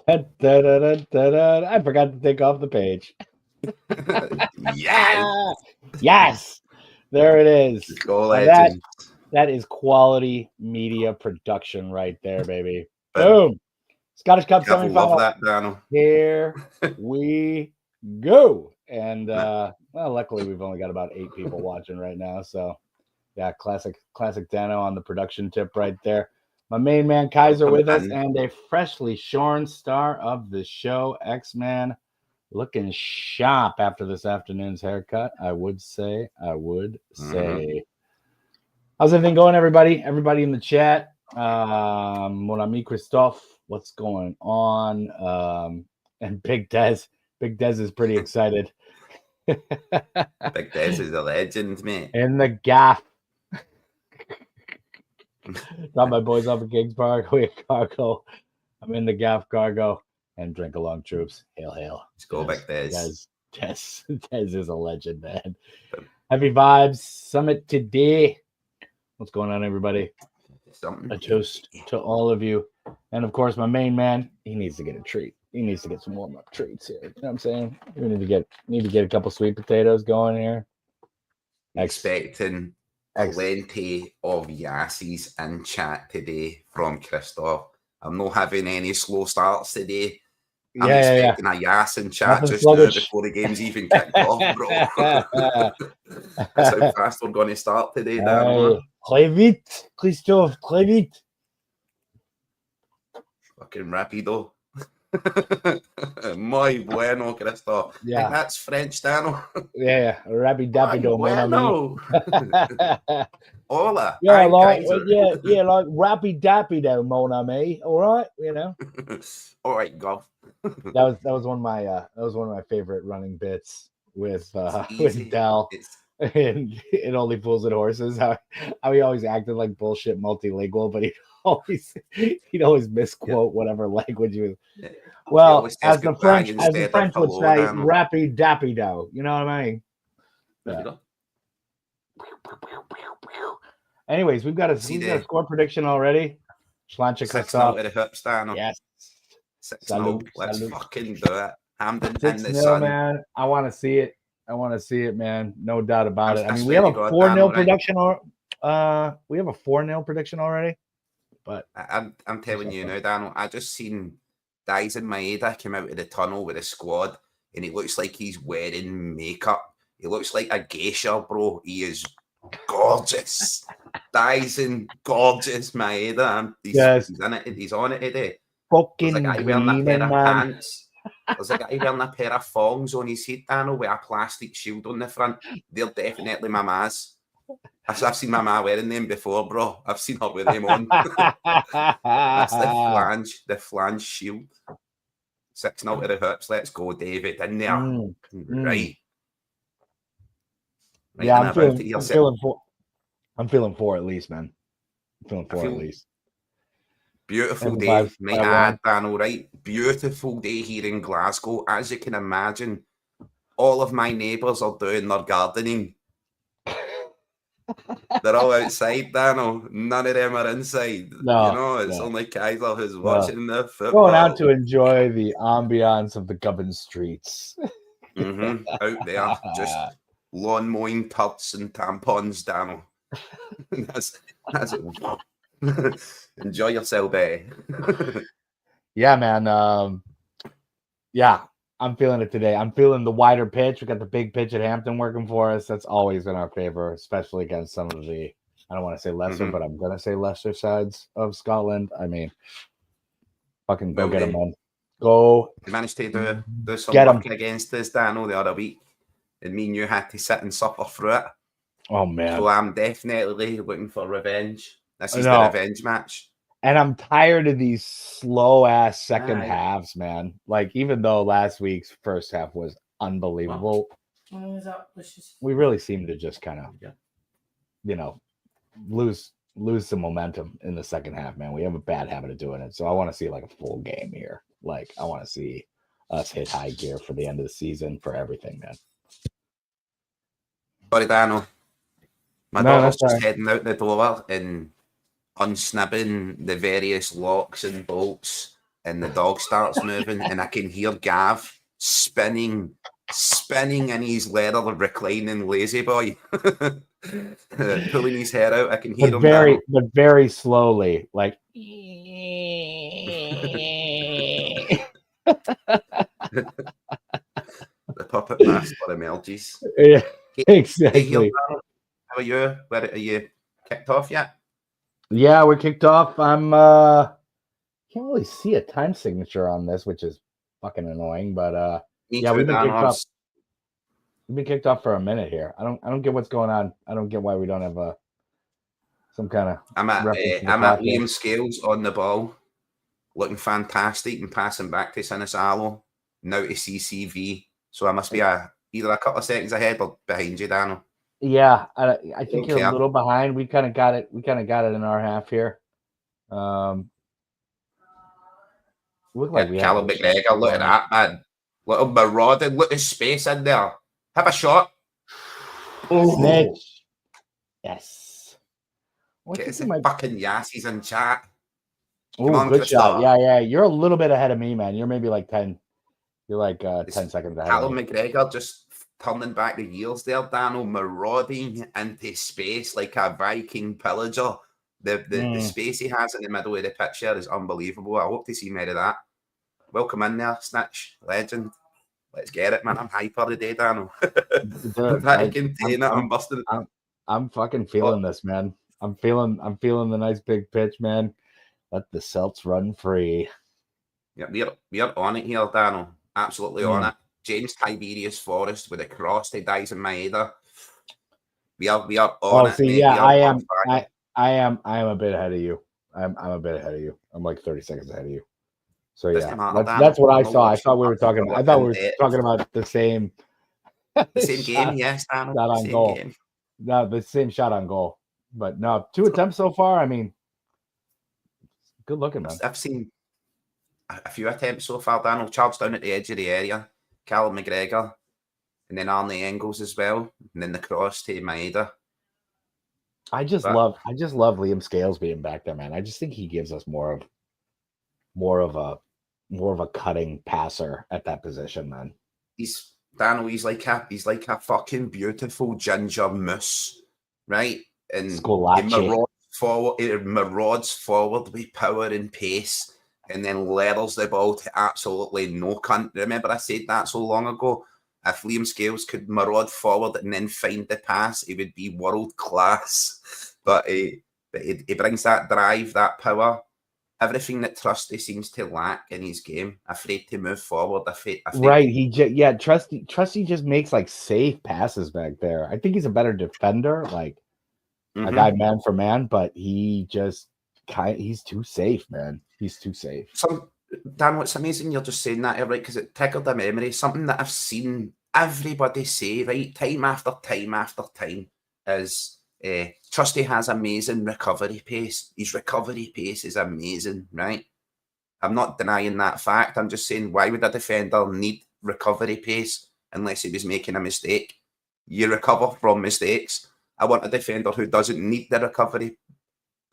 I forgot to take off the page. Yes. Yes, there it is. Let's go, Now legend. that is quality media production right there, baby. Boom. Boom. Scottish Cup Careful, love semifinal. that, Dano. Here we go. And well, luckily we've only got about 8 people watching right now. So yeah, classic Dano on the production tip right there. My main man Kaiser with us, and a freshly shorn star of the show, X-Man, looking sharp after this afternoon's haircut. I would say. How's everything going, everybody? Everybody in the chat. Mon ami Christophe, what's going on? And Big Dez. Big Dez is pretty excited. Big Dez is a legend, mate. In the gaff. Got my boys off at Kings Park. We at Cargo. I'm in the gaff cargo and drink along troops. Hail, hail. Let's go, Big Dez. Dez is a legend, man. Heavy vibes summit today. What's going on, everybody? A toast to all of you. And of course, my main man, he needs to get a treat. He needs to get some warm-up treats here. You know what I'm saying? We need to get a couple sweet potatoes going here. Expecting plenty of yasses in chat today from Christoph. I'm not having any slow starts today. I'm expecting a yass in chat just now before the game's even kicked off, bro. That's how fast we're going to start today, Dan. Très vite, Christophe, très vite. Fucking rapido. Muy bueno, Christoph. Yeah. I think that's French, Dano. Yeah, rapidapido, bueno. Hola. Yeah, like rapidapido, mon ami. All right, you know. All right, go. that was one of my favorite running bits with Dal. And it only fools and horses. How he always acted like bullshit multilingual, but he'd always misquote whatever language he was. Well, as the French would say, "Rappy dappy do." You know what I mean? Yeah. Anyways, we've got a score prediction already. Schlanchik 6-0 to the hips, Dano. Yes. 6-0. Let's fucking do it. Hamden in the sun. Man. I want to see it. Man. No doubt about it. I mean, we have a 4-0 prediction, we have a 4-0 prediction already. But I'm telling you now, Daniel, I just seen Dyson Maeda come out of the tunnel with a squad, and it looks like he's wearing makeup. He looks like a geisha, bro. He is gorgeous. Dyson, gorgeous Maeda. He's in it. He's on it today. Fucking There's a guy wearing a pair of pants. There's a guy wearing a pair of thongs on his head, Daniel, with a plastic shield on the front. They're definitely my ma's. I've seen my ma wearing them before, bro. I've seen her with them on. That's the flange shield. 6-0 to the hips. Let's go, David. In there. Right. Yeah, I'm feeling 4 at least, man. I'm feeling 4 at least. Beautiful day. Might add, Daniel, right? Beautiful day here in Glasgow. As you can imagine, all of my neighbours are doing their gardening. They're all outside, Dano. None of them are inside. It's only Kaiser who's watching the football. Going out to enjoy the ambiance of the Govan streets. Out there, just lawn mowing turds and tampons, Dano. That's it. Enjoy yourself, eh? Yeah, man. Yeah. I'm feeling it today. I'm feeling the wider pitch. We got the big pitch at Hampton working for us. That's always in our favor, especially against some of the, I don't want to say lesser, but I'm going to say lesser sides of Scotland. I mean, fucking go get them, man. Go. You managed to do some work against us, Dano, the other week. And me and you had to sit and suffer through it. Oh, man. So I'm definitely looking for revenge. This is the revenge match. And I'm tired of these slow-ass second halves, man. Like, even though last week's first half was unbelievable, we really seem to just kind of, lose some momentum in the second half, man. We have a bad habit of doing it. So I want to see, like, a full game here. Like, I want to see us hit high gear for the end of the season for everything, man. Sorry, Dano. My daughter's just heading out the door and unsnibbing the various locks and bolts and the dog starts moving, and I can hear Gav spinning in his leather, reclining lazy boy, pulling his hair out. I can hear him but very slowly, like. The puppet master emerges. Yeah, exactly. How are you? Where are you kicked off yet? Yeah, we're kicked off. I'm can't really see a time signature on this, which is fucking annoying, but yeah, we've been kicked off. We've been kicked off for a minute here. I don't get what's going on. I don't get why we don't have some kind of I'm at Liam Scales on the ball, looking fantastic and passing back to Sinisalo, now to CCV. So I must be either a couple of seconds ahead or behind you, Daniel. Yeah, I think you're a little behind. We kind of got it. We kind of got it in our half here. Look like we Callum McGregor. Look at that, man. Little marauding. Look at the space in there. Have a shot. Snitch. Yes. Get some fucking yassies in chat. Oh, good shot. Yeah. You're a little bit ahead of me, man. You're maybe like 10. You're like 10 seconds ahead. Callum McGregor just turning back the years there, Daniel, marauding into space like a Viking pillager. The space he has in the middle of the pitch here is unbelievable. I hope to see more of that. Welcome in there, Snitch. Legend. Let's get it, man. I'm hyper today, Daniel. I'm busting it. I'm fucking feeling this, man. I'm feeling the nice big pitch, man. Let the Celts run free. Yeah, we're on it here, Daniel. Absolutely on it. James Tiberius Forrest with a cross to Dyson Maeda. We are on it. See, yeah, I am a bit ahead of you. I'm a bit ahead of you. I'm like 30 seconds ahead of you. So yeah, that's what I saw. I thought we were talking about. I thought we were talking about the same. The same game, yes, Daniel. Shot on goal. Game. No, the same shot on goal. But no, 2 attempts so far. I mean, good looking, man. I've seen a few attempts so far, Daniel. Charles down at the edge of the area. Callum McGregor. And then Arne Engels as well. And then the cross to Maeda. I just love Liam Scales being back there, man. I just think he gives us more of a cutting passer at that position, man. He's like a fucking beautiful ginger mousse, right? And he marauds forward with power and pace, and then leathers the ball to absolutely no cunt. Remember I said that so long ago? If Liam Scales could maraud forward and then find the pass, he would be world class. But he brings that drive, that power, everything that Trusty seems to lack in his game. Afraid to move forward. Right. Trusty just makes like safe passes back there. I think he's a better defender, like a guy man for man, but he's too safe, man. He's too safe. Dan, what's amazing, you're just saying that, right? Because it tickled a memory. Something that I've seen everybody say, right, time after time after time, is Trusty has amazing recovery pace. His recovery pace is amazing, right? I'm not denying that fact. I'm just saying, why would a defender need recovery pace unless he was making a mistake? You recover from mistakes. I want a defender who doesn't need the recovery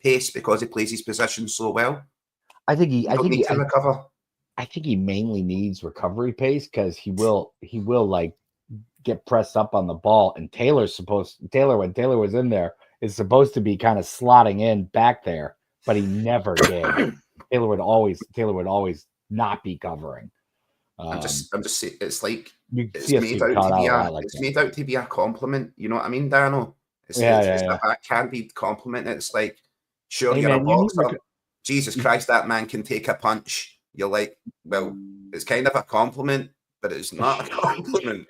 pace because he plays his position so well. I think he mainly needs recovery pace because he will like get pressed up on the ball. And Taylor, when Taylor was in there, is supposed to be kind of slotting in back there, but he never did. Taylor would always not be covering. I'm just saying, it's like it's made out to be a compliment. You know what I mean, Dano? It's a backhanded compliment. It's like, sure, you're a boxer. Jesus Christ, that man can take a punch. You're like, well, it's kind of a compliment, but it's not a compliment.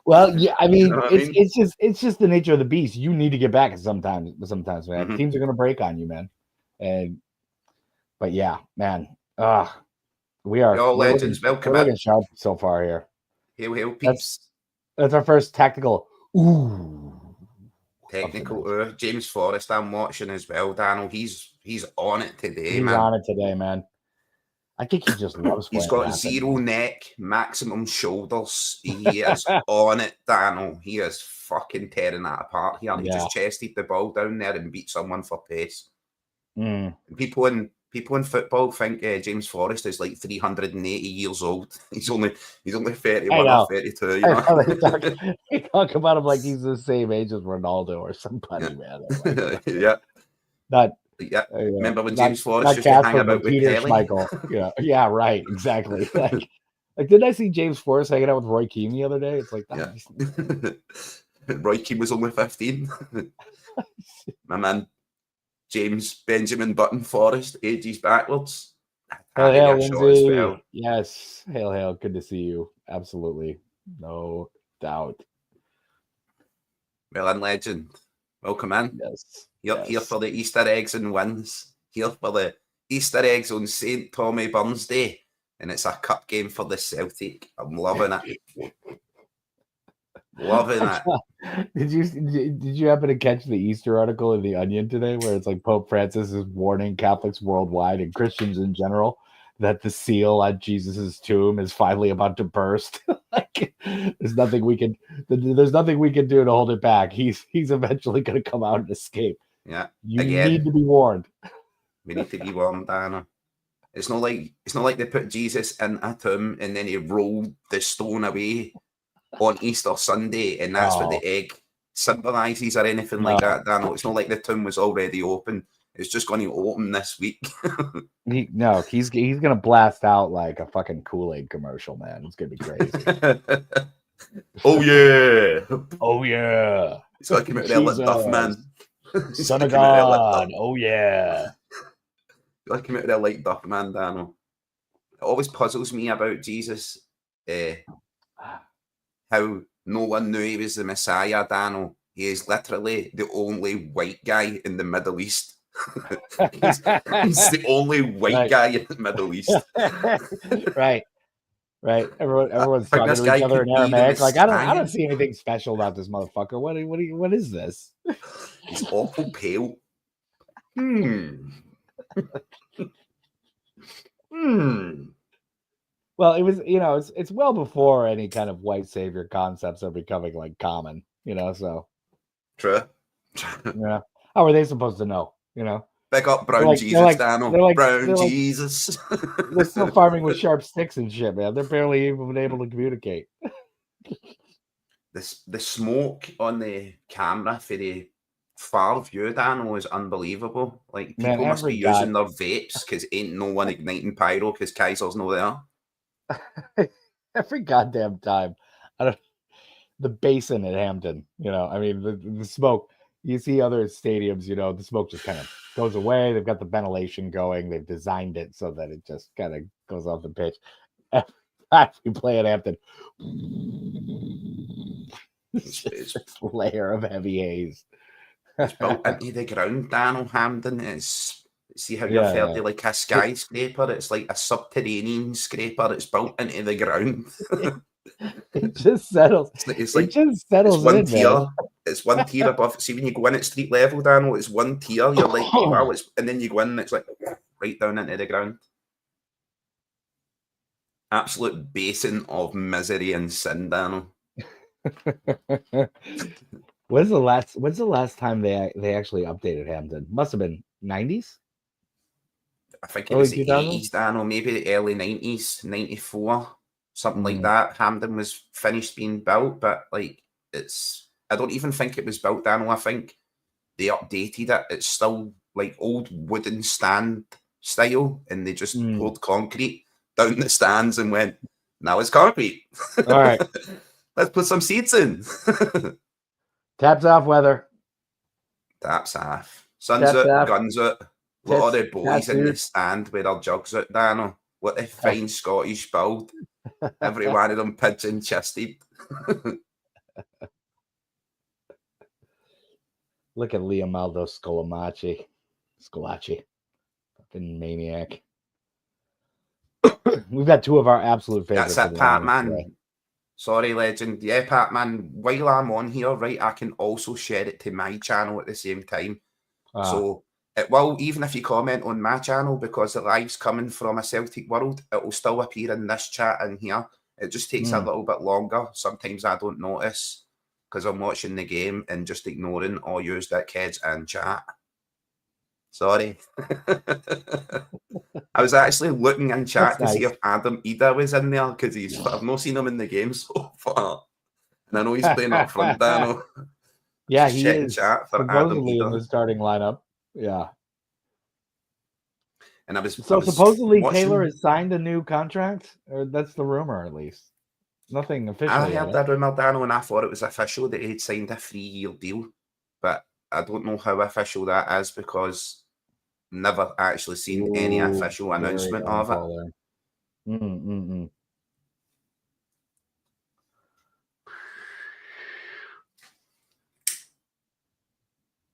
Well, yeah, I mean, it's just the nature of the beast. You need to get back sometimes, man. Teams are gonna break on you, man. But yeah, man. We're legends. Welcome looking sharp so far here. Hail, peeps. That's our first tactical. Technical. James Forrest, I'm watching as well, Daniel. He's on it today, He's on it today, man. I think he just loves. He's got zero neck, maximum shoulders. He is on it, Daniel. He is fucking tearing that apart here. He just chested the ball down there and beat someone for pace. People in people in football think James Forrest is like 380 years old. He's only 31 or 32, you know. They talk about him like he's the same age as Ronaldo or somebody, man. Like, Remember when James Forrest used Casper, to hang about with Peter Pelé? Schmeichel. Yeah, right, exactly. Like didn't I see James Forrest hanging out with Roy Keane the other day? It's like Roy Keane was only 15. My man James Benjamin Button Forrest ages backwards. Hail, Lindsay. Well. Yes, hail. Good to see you. Absolutely, no doubt. Well, in legend, welcome in. Yes. Here for the Easter eggs and wins. Here for the Easter eggs on St. Tommy Burns Day, and it's a cup game for the Celtic. I'm loving it. Loving it. Did you happen to catch the Easter article in the Onion today, where it's like Pope Francis is warning Catholics worldwide and Christians in general that the seal on Jesus's tomb is finally about to burst? Like, there's nothing we can do to hold it back. He's eventually going to come out and escape. Yeah, you need to be warned. We need to be warned, Anna. It's not like they put Jesus in a tomb and then he rolled the stone away on Easter Sunday, and that's what the egg symbolizes or anything like that, Daniel. It's not like the tomb was already open. It's just going to open this week. He's going to blast out like a fucking Kool-Aid commercial, man. It's going to be crazy. Oh, yeah. Oh, yeah. He's got to come out there like Duff Man. Son of God. Oh, yeah. He's got to come out there like Duff Man, Daniel. It always puzzles me about Jesus, how no one knew he was the Messiah, Daniel. He is literally the only white guy in the Middle East. he's the only white guy in the Middle East. Right. Everyone's talking to each other in Aramaic. Like, I don't see anything special about this motherfucker. What is this? He's awful pale. Well, it was, it's well before any kind of white savior concepts are becoming like common, so. True. Yeah. How are they supposed to know, Pick up brown Jesus, Daniel. Brown Jesus. They're still farming with sharp sticks and shit, man. They're barely even able to communicate. The smoke on the camera for the far view, Daniel, is unbelievable. Like, people must be using their vapes because ain't no one igniting pyro because Kaiser's not there. Every goddamn time. The basin at Hampton, I mean, the smoke. You see other stadiums, the smoke just kind of goes away. They've got the ventilation going. They've designed it so that it just kind of goes off the pitch. We play at Hampton. It's this layer of heavy haze. It's built into the ground, Daniel. Hampton. See how you're fairly like a skyscraper? It's like a subterranean scraper. It's built into the ground. It just settles. It's like, it just settles one in, tier. Man. It's one tier above. See, when you go in at street level, Daniel, it's one tier. You're like, wow, and then you go in, it's like right down into the ground. Absolute basin of misery and sin, Daniel. When's the last time they actually updated Hampton? Must have been 90s. I think it was the 80s, Daniel, maybe the early 90s, 94. Something like that. Hampden was finished being built, but like I don't even think it was built, Daniel. I think they updated it. It's still like old wooden stand style, and they just poured concrete down the stands and went, now it's concrete. All right. Let's put some seats in. Taps off, weather. Taps off. Sun's out, guns out. A lot of the boys in the stand with their jugs out, Daniel. What a fine Scottish build. Every one of them pigeon chested. Look at Leomaldo Scalacci. Fucking maniac. We've got two of our absolute favorites. That's it, Pat-Man. Sorry, legend. Yeah, Pat-Man, while I'm on here, right, I can also share it to my channel at the same time. So it will, even if you comment on my channel, because the live's coming from a Celtic world, it will still appear in this chat in here. It just takes a little bit longer. Sometimes I don't notice because I'm watching the game and just ignoring all yous that kids in chat. Sorry. I was actually looking in chat That's to see nice. if Adam Ida was in there because I've not seen him in the game so far. And I know he's playing up front, Dano. Yeah, Just he checking is chat for Adam supposedly in Ida. the starting lineup. Yeah. And I was supposedly watching, Taylor has signed a new contract, or that's the rumor at least. Nothing official I heard yet. that rumor, Dano, and I thought it was official that he'd signed a 3-year deal. But I don't know how official that is because never actually seen any official announcement of it.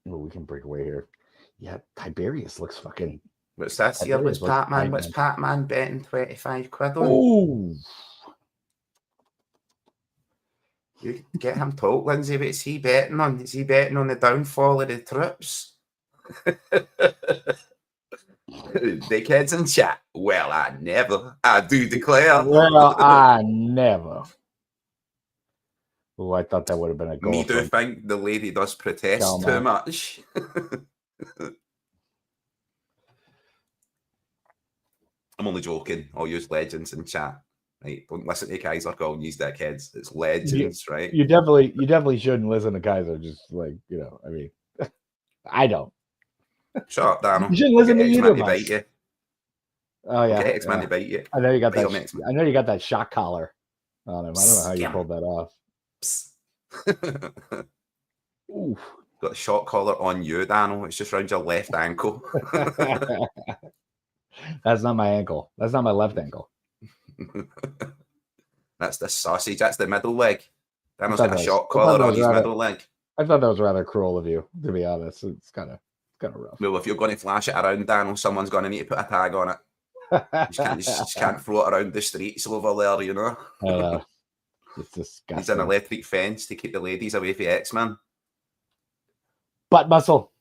Oh, we can break away here. Yeah, Tiberius looks fucking. What's this here? What's Pac-Man? What's Pac-Man betting 25 quid on? Oh, you get him talk, Lindsay. What's he betting on? Is he betting on the downfall of the troops? The kids in chat. Well, I never. I do declare. Well, I never. Oh, I thought that would have been a goal. Me do think the lady does protest too much. I'm only joking. I'll use legends in chat. Right? Don't listen to Kaiser calling you dickheads. It's legends, right? You definitely shouldn't listen to Kaiser. Just like, I mean, I don't. Shut up, Dano. You shouldn't listen to either of us. You. Oh yeah, okay, X-Man to bite you. I know you got that. I know you got that shock collar on him. I don't know how you pulled that off. Ooh. Got the shock collar on you, Dano. It's just around your left ankle. That's not my ankle. That's not my left ankle. That's the sausage. That's the middle leg. Dano's got a shock collar on his middle leg. I thought that was rather cruel of you, to be honest. It's kind of rough. Well, if you're going to flash it around, Dano, someone's going to need to put a tag on it. You just can't throw it around the streets over there, you know. It's disgusting. He's an electric fence to keep the ladies away from X-Men. Butt muscle.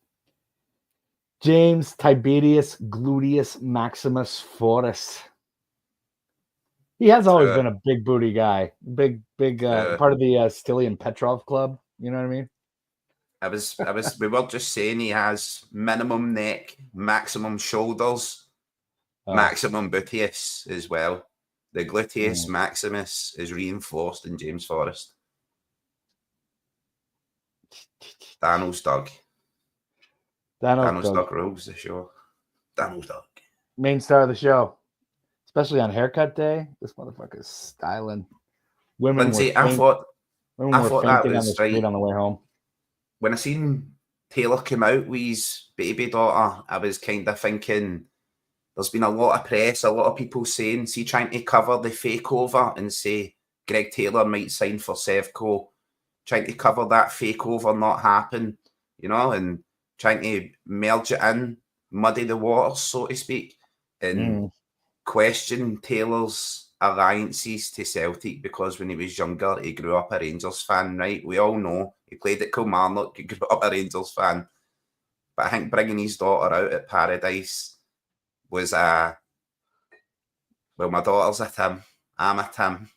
James Tiberius Gluteus Maximus Forrest. He has always been a big booty guy. Big part of the Stilian Petrov club. You know what I mean? We were just saying he has minimum neck, maximum shoulders, maximum gluteus as well. The gluteus maximus is reinforced in James Forrest. Dano's dog. Dano's dog rules the show. Dano's dog. Main star of the show. Especially on haircut day. This motherfucker's styling. Women Lindsay, I thought that was right. On the way home. When I seen Taylor come out with his baby daughter, I was kind of thinking there's been a lot of press, a lot of people saying, trying to cover the fake over and say Greg Taylor might sign for Sevco, trying to cover that fake over not happen, and trying to merge it in, muddy the waters, so to speak, and question Taylor's alliances to Celtic because when he was younger, he grew up a Rangers fan, right? We all know he played at Kilmarnock, he grew up a Rangers fan. But I think bringing his daughter out at Paradise was well, my daughter's a Tim, I'm a Tim,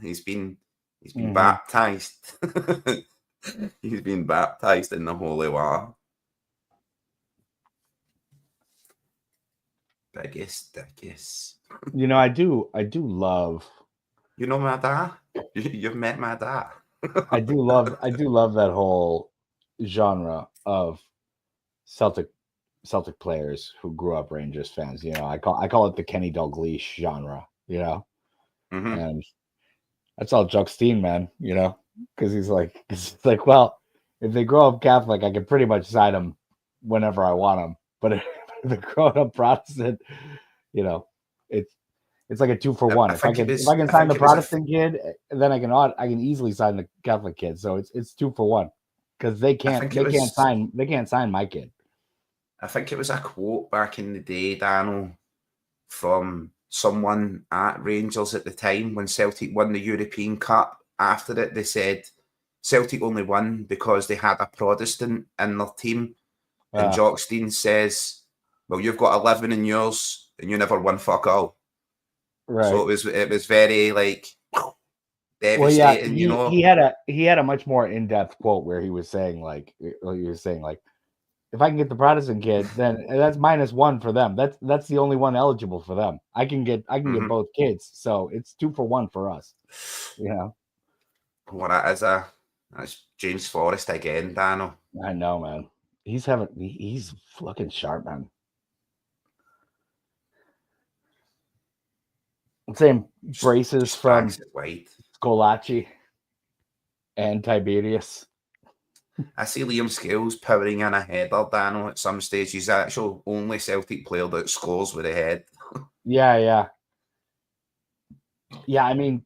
he's been baptized. He's been baptized in the holy water. Biggest. I do love. You know my dad? You've met my dad. I do love that whole genre of Celtic players who grew up Rangers fans. I call it the Kenny Dalglish genre. And that's all Juxteen, man. Because he's like, well, if they grow up Catholic, I can pretty much sign them whenever I want them. But if they're growing up Protestant, it's like a 2-for-1. If I can sign the Protestant kid, then I can easily sign the Catholic kid. So it's 2-for-1 because they can't sign my kid. I think it was a quote back in the day, Dano, from someone at Rangers at the time when Celtic won the European Cup. After it, they said Celtic only won because they had a Protestant in their team. And Jockstein says, well, you've got 11 in yours and you never won fuck all. Right. So it was very devastating, He had a much more in-depth quote where he was saying like if I can get the Protestant kid, then that's -1 for them. That's the only one eligible for them. I can get both kids, so it's 2 for 1 for us. Well, that's James Forrest again, Dano. I know, man. He's fucking sharp, man. Same braces from Scolacci and Tiberius. I see Liam Scales powering in a header, Dano, at some stage. He's the actual only Celtic player that scores with a head. Yeah. I mean,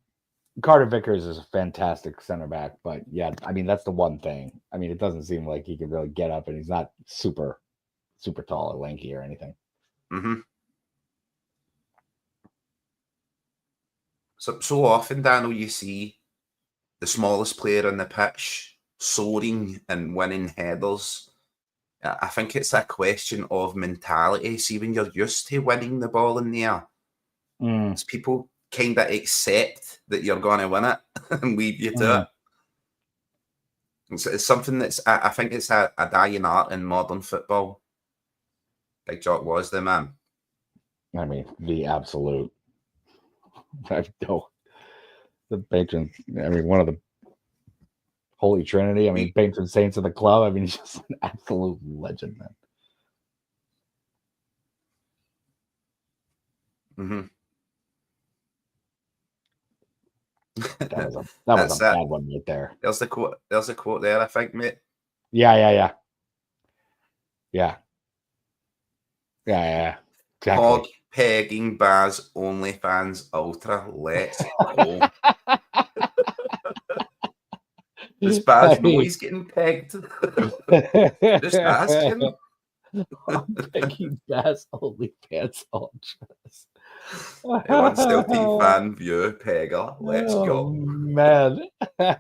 Carter Vickers is a fantastic center back, but yeah, I mean, that's the one thing. I mean, it doesn't seem like he can really get up, and he's not super tall or lanky or anything. Mm-hmm. So often, Daniel, you see the smallest player on the pitch soaring and winning headers. I think it's a question of mentality. See, when you're used to winning the ball in the air, it's people kind of accept that you're going to win it and leave you to it. It's something I think it's a dying art in modern football. Big Jock was the man. I mean, the absolute. The patron. I mean, one of the Holy Trinity. I mean, patron saints of the club. I mean, he's just an absolute legend, man. Mm-hmm. That was a bad one right there. There's the quote there, I think, mate. Yeah. Exactly. Hog pegging Baz OnlyFans Ultra. Let's go. Does Baz know he's getting pegged? Just ask him. Hog pegging Baz OnlyFans Ultras. One Celtic fan view pegger. Let's go, man. Did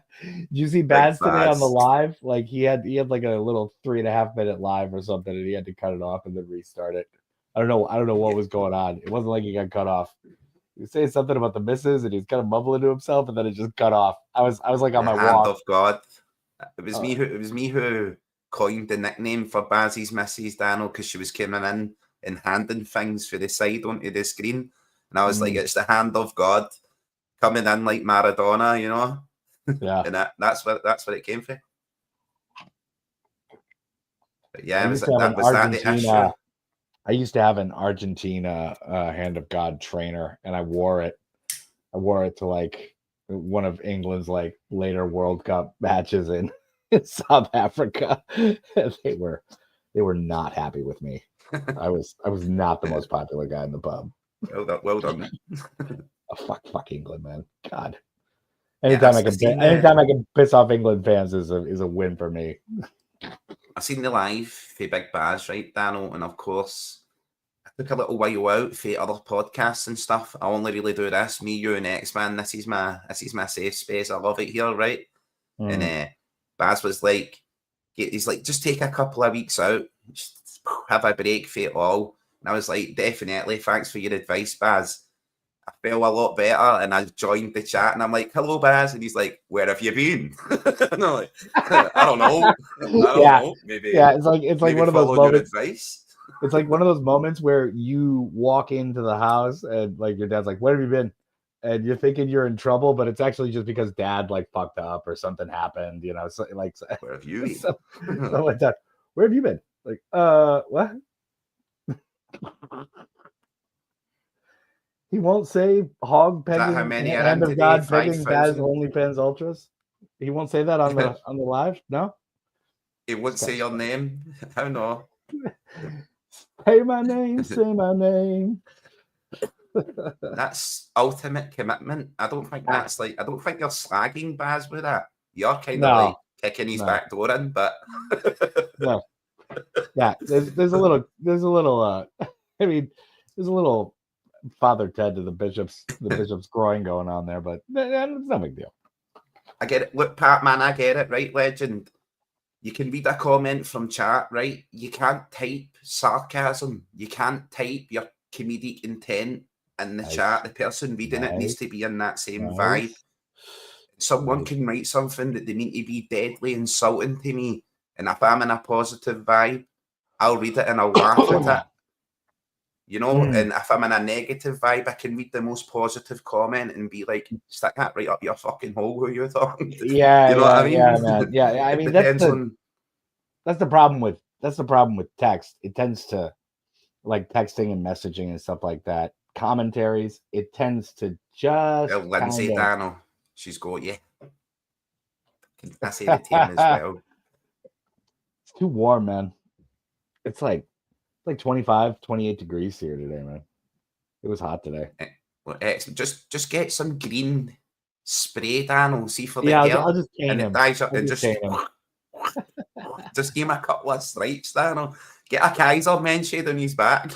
you see Baz today on the live? Like he had like a little 3.5 minute live or something, and he had to cut it off and then restart it. I don't know what was going on. It wasn't like he got cut off. He was saying something about the misses, and he's kind of mumbling to himself, and then it just cut off. I was like on my walk. Hand of God. It was me who coined the nickname for Baz's misses, Daniel, because she was coming in and handing things for the side onto the screen. And I was like, it's the hand of God coming in like Maradona, you know? Yeah. And that's what it came from. But yeah, was that the issue? I used to have an Argentina hand of God trainer, and I wore it. I wore it to like one of England's like later World Cup matches in South Africa. They were not happy with me. I was not the most popular guy in the pub. Well done. Oh, fuck England, man. God. Anytime I can piss off England fans is a win for me. I've seen the live for Big Baz, right, Dano? And of course, I took a little while out for other podcasts and stuff. I only really do this, me, you, and X-Man. This is my safe space. I love it here, right? And Baz was like, he's like, just take a couple of weeks out, just have a break for it all. And I was like, definitely, thanks for your advice, Baz. I felt a lot better, and I joined the chat, and I'm like, hello, Baz. And he's like, where have you been? And I'm like, I don't know. Maybe. Yeah, it's like one of those moments. Advice. It's like one of those moments where you walk into the house and like your dad's like, where have you been? And you're thinking you're in trouble, but it's actually just because dad like fucked up or something happened, you know. So like, where have you been? So like that, where have you been? Like, what? He won't say hog pegging, hand of God pegging Baz OnlyFans Ultras. He won't say that on the live. No, he won't say your name. How no? Say my name. Say my name. That's ultimate commitment. I don't think that's like. I don't think you're slagging Baz with that. You're kind of like kicking his back door in, but no. Yeah, there's a little. I mean, there's a little Father Ted to the bishop's groin going on there, but it's no big deal. I get it. Look, Pat, man, I get it, right, legend? You can read a comment from chat, right? You can't type sarcasm. You can't type your comedic intent in the chat. The person reading it needs to be in that same vibe. Someone can write something that they mean to be deadly insulting to me, and if I'm in a positive vibe, I'll read it and I'll laugh at it. You know, Mm. and if I'm in a negative vibe, I can read the most positive comment and be like, stick that right up your fucking hole who you're talking to. Yeah, you know what I mean? Yeah, man. Yeah, I It mean depends on. That's the problem with text. It tends to, like, texting and messaging and stuff like that. Commentaries, it tends to just Lindsay kind of. Dano, she's got you. I say the team as well. It's too warm, man. It's like 25, 28 degrees here today, man. It was hot today. Well, just get some green spray, Dano. See for the Yeah, hair, I'll just cane and him. it dies up, I'll and just just cane him. just give him a couple of stripes, Dano. Get a Kaiser men shade on his back.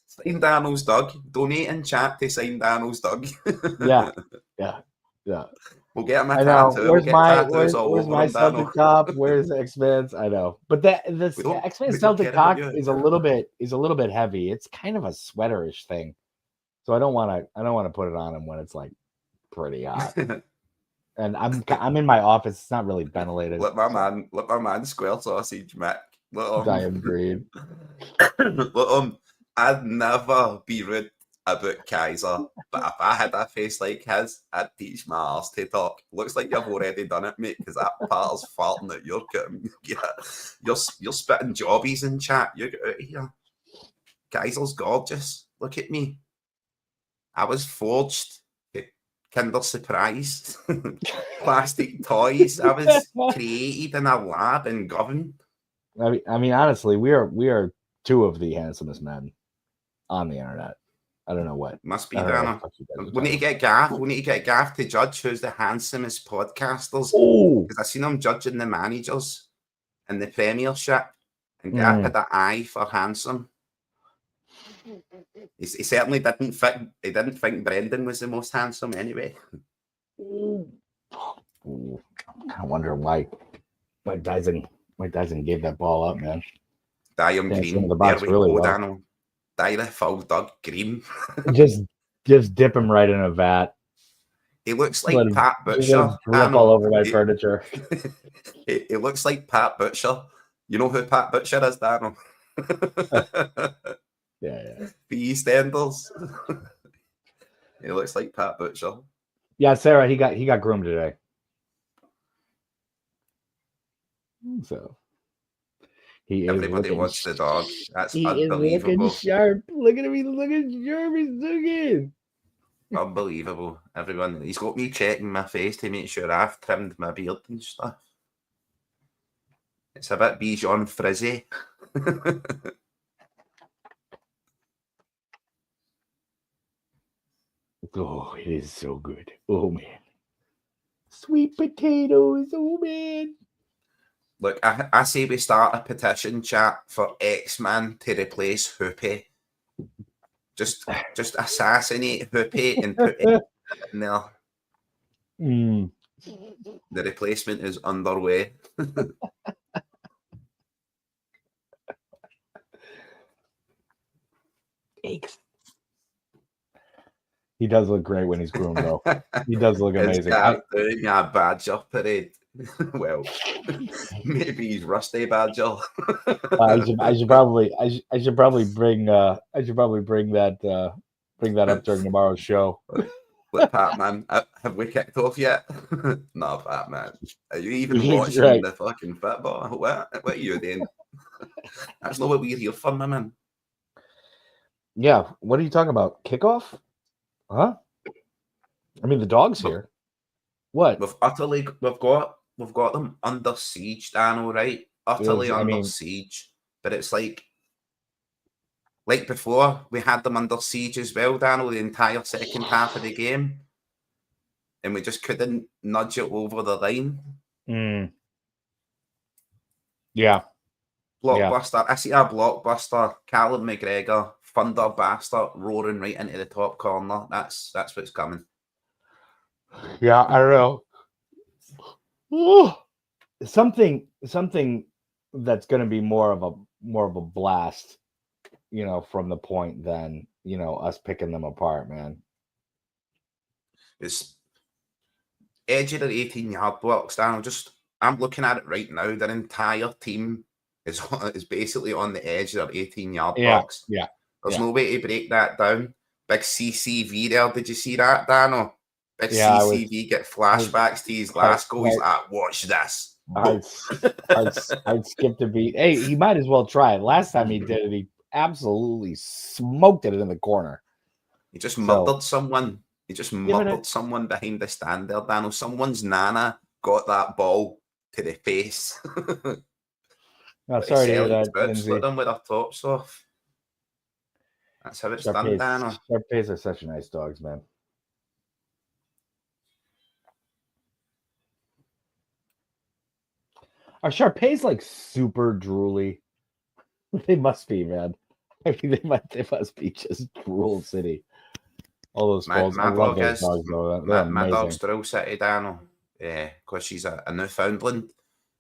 Sign Dano's dog. Donate in chat to sign Dano's dog. Yeah. We'll get him a I know. tattoo. We'll get tattoos all where's over my him, Dano. Celtic top? Where's X-Men's? I know, but this X-Men Celtic top is a little bit heavy. It's kind of a sweaterish thing, so I don't want to put it on him when it's like pretty hot. And I'm in my office. It's not really ventilated. Let my man square sausage, Mick. I agreed. Let him. I'd never be rude about Kaiser, but if I had a face like his, I'd teach my arse to talk. Looks like you've already done it, mate, because that part's farting at your you're spitting jobbies in chat. You get out of here. Kaiser's gorgeous. Look at me. I was forged. Kinder Surprise. Plastic toys. I was created in a lab and governed. I mean, honestly, we are two of the handsomest men on the internet. I don't know what. Must be Dana. We need to get Gaff. We need to get Gaff to judge who's the handsomest podcasters. Because I seen him judging the managers in the Premiership, and Gaff had an eye for handsome. He certainly didn't think. He didn't think Brendan was the most handsome anyway. I wonder why Mike Dyson gave that ball up, man. Dye him green. The box there we really go, well. Daniel. Dye the full Doug green. just dip him right in a vat. He looks like Pat Butcher. Drip all over my furniture. He looks like Pat Butcher. You know who Pat Butcher is, Daniel? Yeah. The EastEnders. He looks like Pat Butcher. Yeah, Sarah, he got groomed today. So everybody wants the dog. That's he unbelievable. Is looking sharp. Look at him. He's looking sharp. He's looking. Unbelievable. Everyone. He's got me checking my face to make sure I've trimmed my beard and stuff. It's a bit Bichon frizzy. Oh, it is so good. Oh, man. Sweet potatoes. Oh, man. Look, I say we start a petition, chat, for X-Man to replace Hoopy. Just assassinate Hoopy and put it in there. The replacement is underway. He does look great when he's groomed, though. He does look amazing. Doing a badger parade. Well, maybe he's Rusty Badger. I should probably bring that up during tomorrow's show. Look, Pat, man, have we kicked off yet? No, Pat, man. Are you even watching the fucking football? What are you doing? That's not what we're here for, my man. Yeah, what are you talking about? Kickoff? Huh? I mean, the dog's here. What? We've got them under siege, Dano, right? Utterly under siege. But it's like before, we had them under siege as well, Dano, the entire second half of the game. And we just couldn't nudge it over the line. Yeah. Blockbuster. Yeah. I see a blockbuster. Callum McGregor, Thunder Bastard, roaring right into the top corner. That's what's coming. Yeah, I don't know. Ooh. Something that's going to be more of a blast, from the point than us picking them apart, man. It's edge of the 18-yard blocks down. Just I'm looking at it right now. Their entire team is basically on the edge of their 18-yard box. Yeah. There's no way to break that down. Big CCV there. Did you see that, Dano? Big CCV get flashbacks to his last goal. He's like, watch this. I'd skip the beat. Hey, he might as well try it. Last time he did it, he absolutely smoked it in the corner. He just murdered someone. He just murdered someone behind the stand there, Dano. Someone's nana got that ball to the face. No, sorry to hear that, Lindsay. Them with their tops off. That's how it's done, Dano. Sharpays are such nice dogs, man. Are Sharpays like super drooly? They must be, man. I mean, they must be just drool city. All those balls. I love those dogs, though. My dog's drool city, Dano. Yeah, because she's a Newfoundland.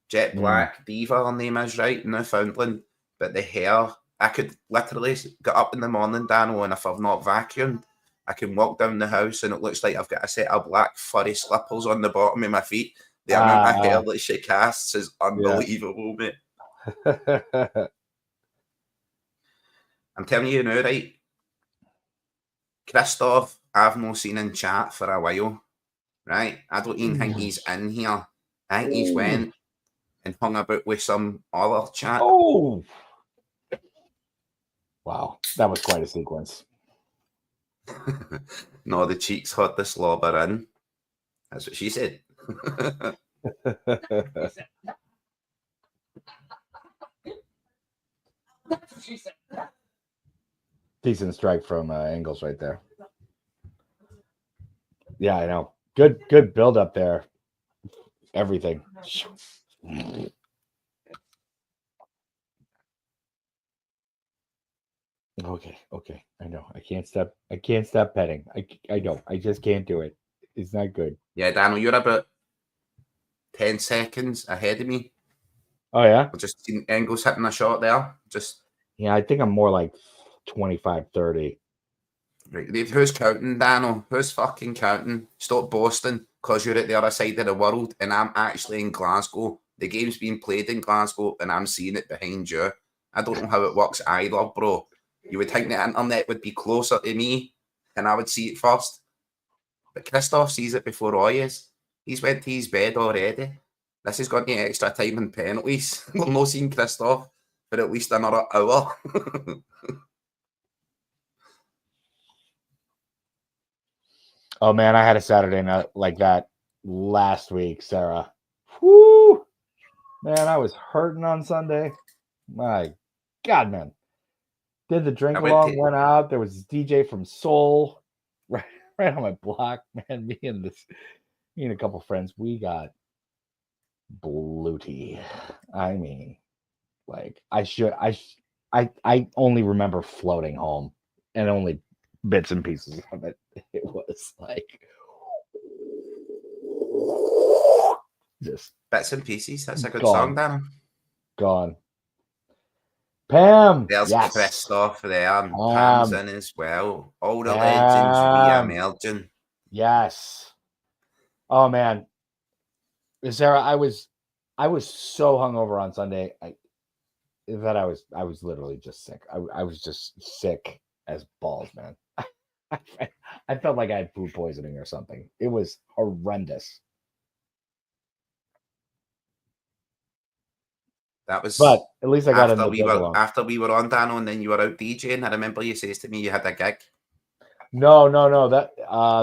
Jet black diva, her name is, right? Newfoundland. But the hair, I could literally get up in the morning, Dano, and if I've not vacuumed, I can walk down the house and it looks like I've got a set of black furry slippers on the bottom of my feet. The amount of hair that she casts is unbelievable, mate. I'm telling you now, right? Christoph, I've not seen in chat for a while, right? I don't even think he's in here. I think he's went and hung about with some other chat. Oh! Wow, that was quite a sequence. No, the cheeks had the slobber in. That's what she said. Decent strike from Engels right there. Yeah, I know. Good build up there. Everything. Okay. I know. I can't stop petting. I know. I just can't do it. It's not good. Yeah, Daniel, you're about 10 seconds ahead of me. Oh, yeah? I just seen Engels hitting a shot there. Yeah, I think I'm more like 25, 30. Right. Who's counting, Dano? Who's fucking counting? Stop boasting because you're at the other side of the world and I'm actually in Glasgow. The game's being played in Glasgow and I'm seeing it behind you. I don't know how it works either, bro. You would think the internet would be closer to me and I would see it first. But Christoph sees it before I is. He's went to his bed already. This is going to extra time and penalties. We're not seeing Christoph for at least another hour. Oh, man, I had a Saturday night like that last week, Sarah. Whoo! Man, I was hurting on Sunday. My God, man. Did the drink along, went out. There was a DJ from Seoul right on my block, man. Me and a couple friends, we got blooty. I mean, like I only remember floating home and only bits and pieces of it. It was like just bits and pieces. That's a good song, Dan. Gone. Pam. There's Christoph there, and Pam's in as well. All the legends re-emerging. Yes. Oh man, Sarah, I was so hungover on Sunday that I was literally just sick. I was just sick as balls, man. I felt like I had food poisoning or something. It was horrendous. That was, but at least I got after we were on, Dano, and then you were out DJing. I remember you says to me you had a gig. No.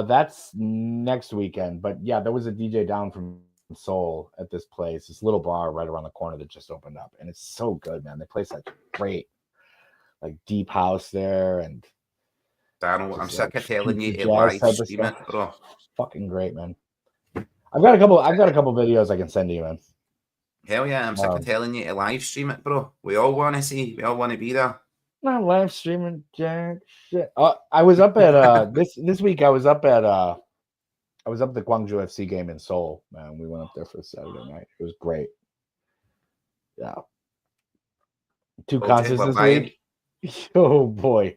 That's next weekend. But yeah, there was a DJ down from Seoul at this place, this little bar right around the corner that just opened up, and it's so good, man. They play such great, like deep house there, and Dano, I'm sick of telling you to live stream it, bro. Fucking great, man. I've got a couple videos I can send to you, man. Hell yeah, I'm sick of telling you to live stream it, bro. We all want to see. We all want to be there. Not live streaming, jack shit. I was up at this week. I was up at the Gwangju FC game in Seoul, man. We went up there for Saturday night. It was great. Yeah. 2 concerts this week. Oh boy.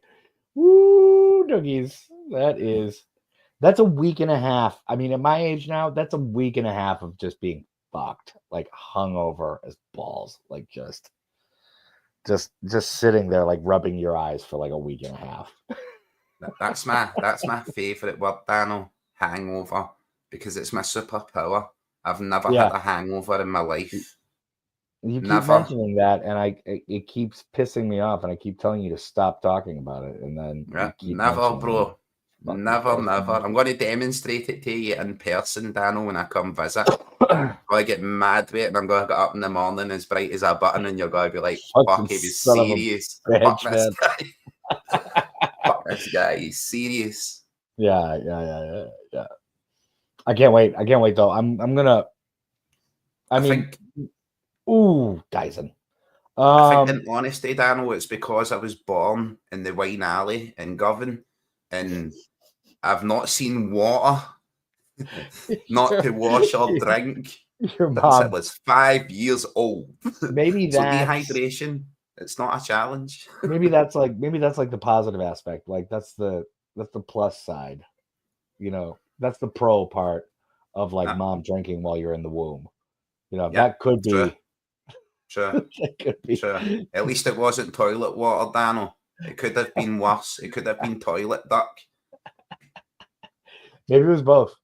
Woo, doggies. That's a week and a half. I mean, at my age now, that's a week and a half of just being fucked, like hungover as balls, like just sitting there, like rubbing your eyes for like a week and a half. That's my favorite word, Daniel. Hangover, because it's my superpower. I've never had a hangover in my life. You keep mentioning that, and it keeps pissing me off, and I keep telling you to stop talking about it, and then you keep never, bro. Never. Man. I'm going to demonstrate it to you in person, Daniel, when I come visit. I get mad with it, and I'm going to get up in the morning as bright as a button, and you're going to be like, fuck, he was serious. Fuck this guy. Fuck this guy, he's serious. Yeah. I can't wait though. I'm gonna. I think. Ooh, Dyson. I think, in honesty, Daniel, it's because I was born in the Wine Alley in Govan, and I've not seen water, not to wash or drink, your mom since I was 5 years old. Maybe so that's dehydration. It's not a challenge. maybe that's like the positive aspect. Like that's the plus side. You know, that's the pro part of like mom drinking while you're in the womb. You know, that could be. Sure. That could be. Sure. At least it wasn't toilet water, Daniel. It could have been worse. It could have been toilet duck. Maybe it was both.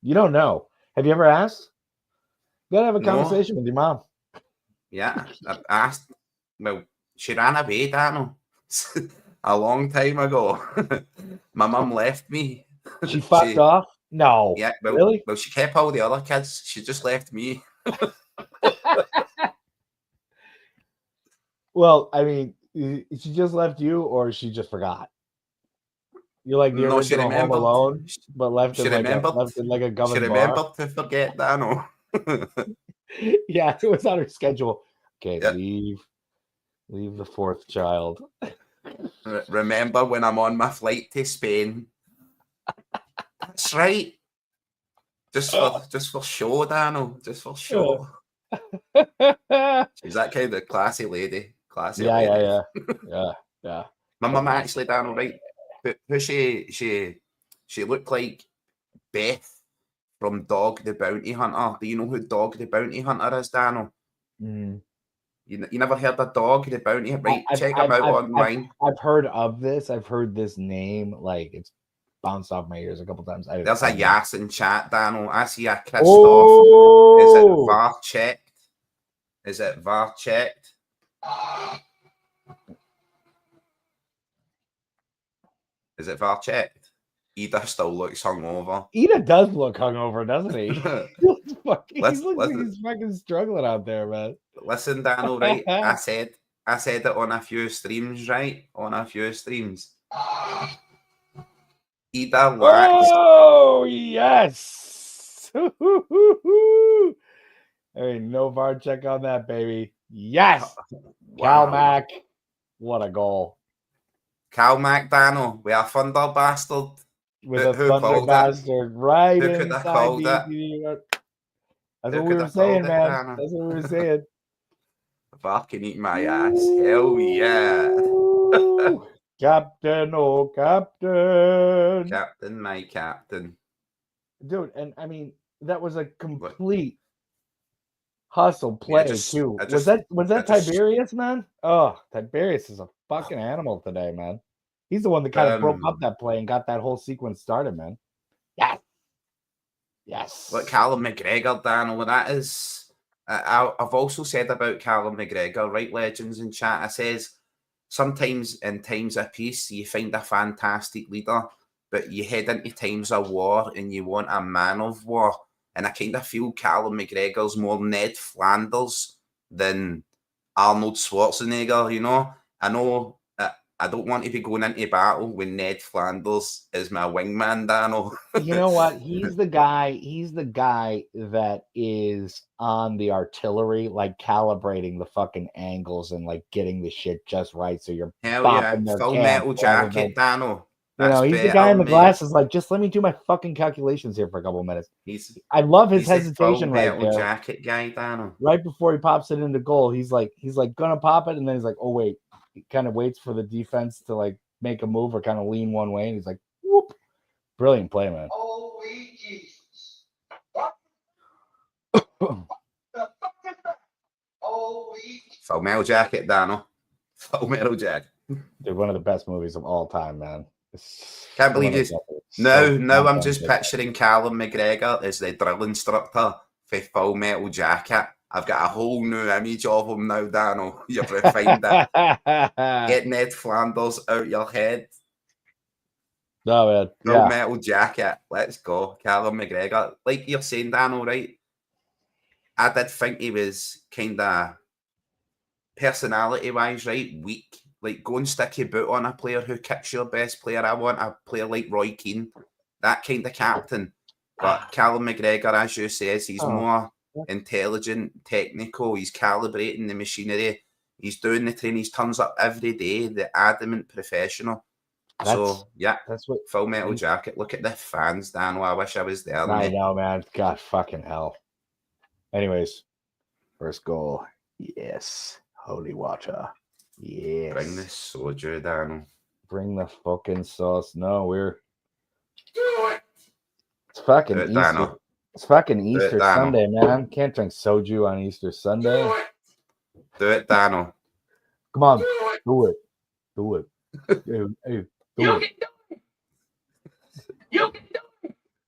You don't know. Have you ever asked? You gotta have a conversation with your mom. Yeah, I've asked. Well, she ran away, Daniel, a long time ago. My mum left me. She fucked off? No. Yeah, well, really? Well, she kept all the other kids. She just left me. Well, I mean, she just left you, or she just forgot? You're like the original Home Alone, but left in like a government bar. She remembered to forget, Daniel. Yeah, it was on her schedule. Okay, leave the fourth child. Remember when I'm on my flight to Spain? That's right. Just for show, Daniel. Just for show. She's that kind of classy lady. Yeah. My mum actually, Daniel, right? Who she looked like Beth from Dog the Bounty Hunter. Do you know who Dog the Bounty Hunter is, Daniel? Mm. You never heard of Dog the Bounty Hunter? Right, check him out online. I've heard of this. I've heard this name. Like it's bounced off my ears a couple times. There's a Yas in chat, Daniel. I see a Christoph. Oh! Is it VAR checked? Is it VAR checked? Ida still looks hungover. Ida does look hungover, doesn't he? He's fucking struggling out there, man. Listen, Daniel, right? I said it on a few streams, right? On a few streams. Ida lacks. Oh yes! There ain't no VAR check on that, baby. Yes, wow. Cal Mac, what a goal! Cal Mac, Daniel, we are thunder bastard. With a thunder bastard right inside the. That's what we were saying, man. Daniel? That's what we were saying. Fucking eat my ass. Hell yeah. Captain, oh Captain. Captain, my captain. Dude, and I mean, that was a complete hustle play, too. Was that Tiberius, man? Oh, Tiberius is a fucking animal today, man. He's the one that kind of broke up that play and got that whole sequence started, man. Yes. Look, Callum McGregor, Daniel, that is... I've also said about Callum McGregor, right, legends in chat, I says, sometimes in times of peace, you find a fantastic leader, but you head into times of war and you want a man of war. And I kind of feel Callum McGregor's more Ned Flanders than Arnold Schwarzenegger, you know? I know I don't want to be going into battle when Ned Flanders is my wingman, Daniel. You know what? He's the guy that is on the artillery, like calibrating the fucking angles and like getting the shit just right. So you're full metal jacket, Daniel. You know, he's the guy in the glasses, like, just let me do my fucking calculations here for a couple of minutes. I love his hesitation right there. Jacket guy, Daniel. Right before he pops it into goal, he's like gonna pop it, and then he's like, oh wait. He kind of waits for the defense to like make a move or kind of lean one way, and he's like, whoop. Brilliant play, man. Holy Jesus. Full Metal Jacket, Dano. Full Metal Jacket. Dude, one of the best movies of all time, man. Can't believe this. Now I'm just picturing Callum McGregor as the drill instructor for Full Metal Jacket. I've got a whole new image of him now, Dano. You've refined it. Get Ned Flanders out your head. No, man. Full Metal Jacket. Let's go. Callum McGregor. Like you're saying, Dano, right? I did think he was kind of personality-wise, right, weak. Like, go and stick your boot on a player who kicks your best player. I want a player like Roy Keane, that kind of captain. But Callum McGregor, as you says, he's more intelligent, technical. He's calibrating the machinery. He's doing the training. He turns up every day, the adamant professional. That's what Full Metal Jacket. Look at the fans, Dan. I wish I was there. I know, man. God fucking hell. Anyways, first goal. Yes. Holy water. Yes. Bring the soju, Dan. Bring the fucking sauce. No, we're. It's fucking Easter. Dano. It's fucking Easter Sunday, man. Can't drink soju on Easter Sunday. Do it, Dano. Come on. Do it. Do it. Do it.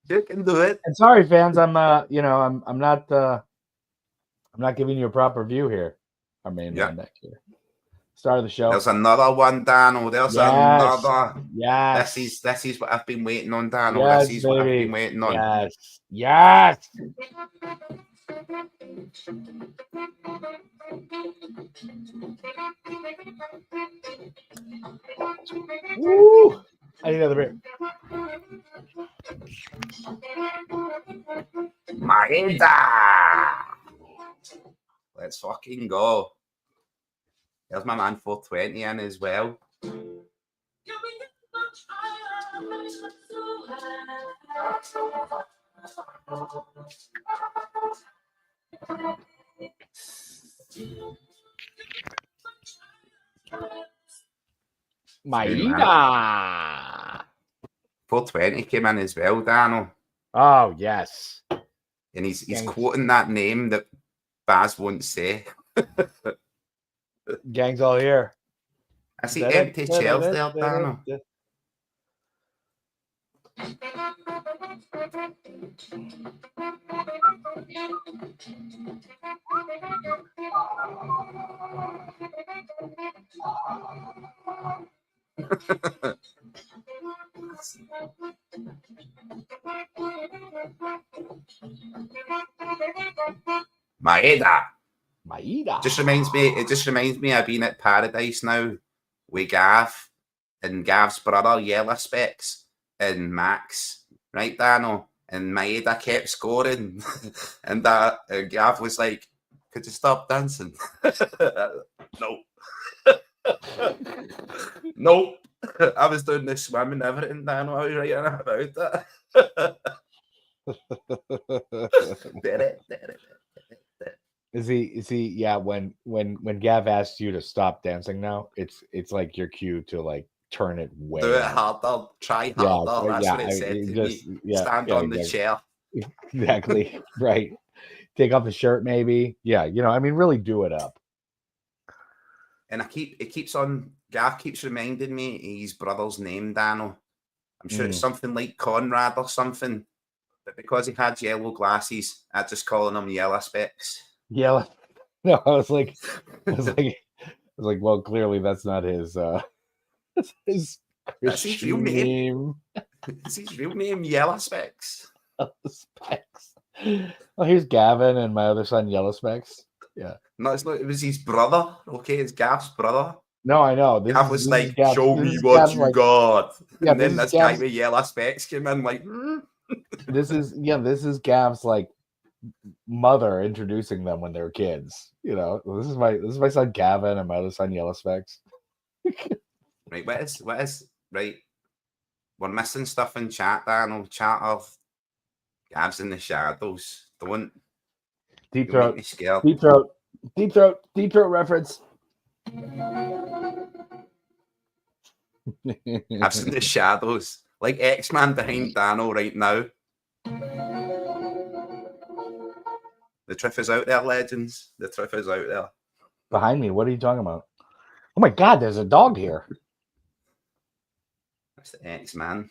You can do it. And sorry, fans. I'm not giving you a proper view here. Our main man back here. Start of the show. There's another one, Dano. There's another. Yes. This is what I've been waiting on, Dano. Yes, this is what I've been waiting on. Yes. Yes. Woo! I need another beer. Maeda! Let's fucking go. There's my man 420 in as well. Maeda! 420 came in as well, Dano. Oh, yes. And he's quoting that name that Baz won't say. Gang's all here. I see empty chairs there, Dano. Maeda. It just reminds me of being at Paradise now with Gav and Gav's brother, Yellow Specs, and Max, right, Dano? And Maeda kept scoring. And Gav was like, could you stop dancing? No. Nope. I was doing the swimming and everything, Dano. I was writing about it. Is he yeah, when Gav asks you to stop dancing now, it's like your cue to like turn it way do it harder, try harder. That's what it said to me. Stand on the chair. Exactly. Right. Take off the shirt, maybe. Yeah, really do it up. And Gav keeps reminding me his brother's name, Dano. I'm sure it's something like Conrad or something. But because he had yellow glasses, I just calling him Yellow Specs. Yellow. No, I was like, well, clearly that's not his that's his real name. It's his real name, Yellow Specs. Yellow Specs. Well, here's Gavin and my other son, Yellow Specs. Yeah. No, it's not. It was his brother. Okay, it's Gav's brother. No, I know. Gav was like, show me what you got. Yeah, and then this guy with Yellow Specs came in like, This is Gav's like mother introducing them when they were kids. This is my son Gavin and my other son Yellow Specs. Right, what is right? We're missing stuff in chat, Daniel. Chat of Gav's in the shadows. Don't deep throat. Deep throat reference. Gav's in the shadows. Like X-Man behind Dano right now. The truth is out there, legends. The truth is out there. behind me. What are you talking about? Oh my God, there's a dog here. That's the Aints, man.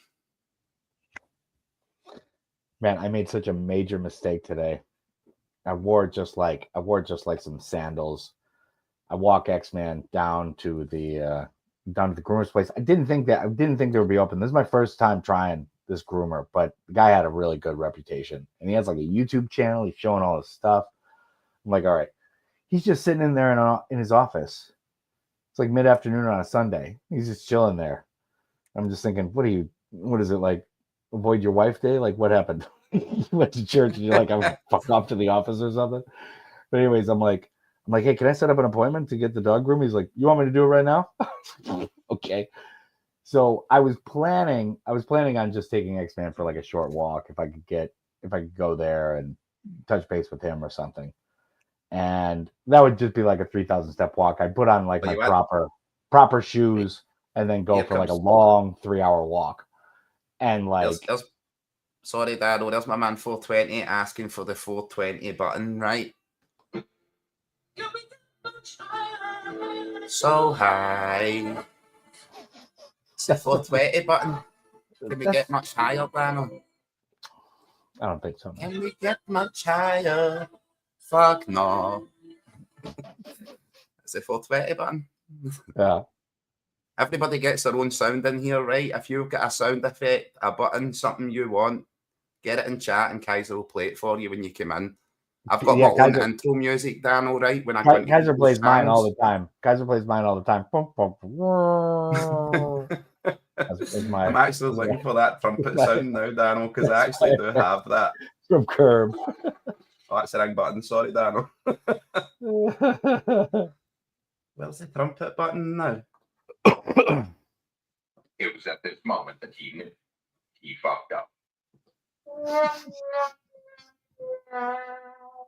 Man, I made such a major mistake today. I wore just like some sandals. I walk X-Man down to the groomer's place. I didn't think they would be open. This is my first time trying this groomer, but the guy had a really good reputation, and he has like a YouTube channel. He's showing all his stuff. I'm like, all right. He's just sitting in there in his office. It's like mid-afternoon on a Sunday. He's just chilling there. I'm just thinking, what is it like? Avoid your wife day? Like, what happened? You went to church and you're like, I'm fuck off to the office or something. But anyways, I'm like, hey, can I set up an appointment to get the dog groom? He's like, you want me to do it right now? Okay. So I was planning on just taking X-Man for like a short walk if I could go there and touch base with him or something. And that would just be like a 3,000 step walk. I'd put on like my proper shoes and then go for like a long 3-hour walk. And like, sorry, Dado, there's my man 420 asking for the 420 button, right? So high. It's the 420 button. Can we get much higher, Dano? I don't think so. Can we get much higher? Fuck no. It's the 420 button. Yeah. Everybody gets their own sound in here, right? If you've got a sound effect, a button, something you want, get it in chat and Kaiser will play it for you when you come in. I've got my own intro music, Dan, all right? When I Kaiser plays mine all the time. I'm actually looking for that trumpet sound now, Dano, because I actually do have that. From Curb. Oh, that's the ring button. Sorry, Dano. Where's the trumpet button now? It was at this moment that he knew he fucked up.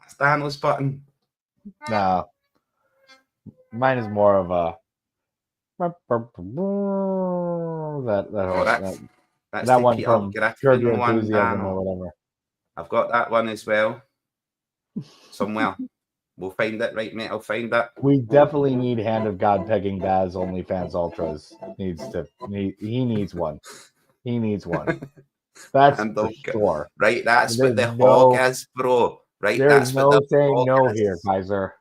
That's Dano's button. No. Mine is more of a that one from Curb Your Enthusiasm or whatever. I've got that one as well. Somewhere. We'll find it, right, mate? I'll find it. We definitely need Hand of God Pegging Baz OnlyFans Ultras. He needs one. He needs one. That's for sure. Right, that's what the hog is, bro. Right, there's no saying no here, Kaiser.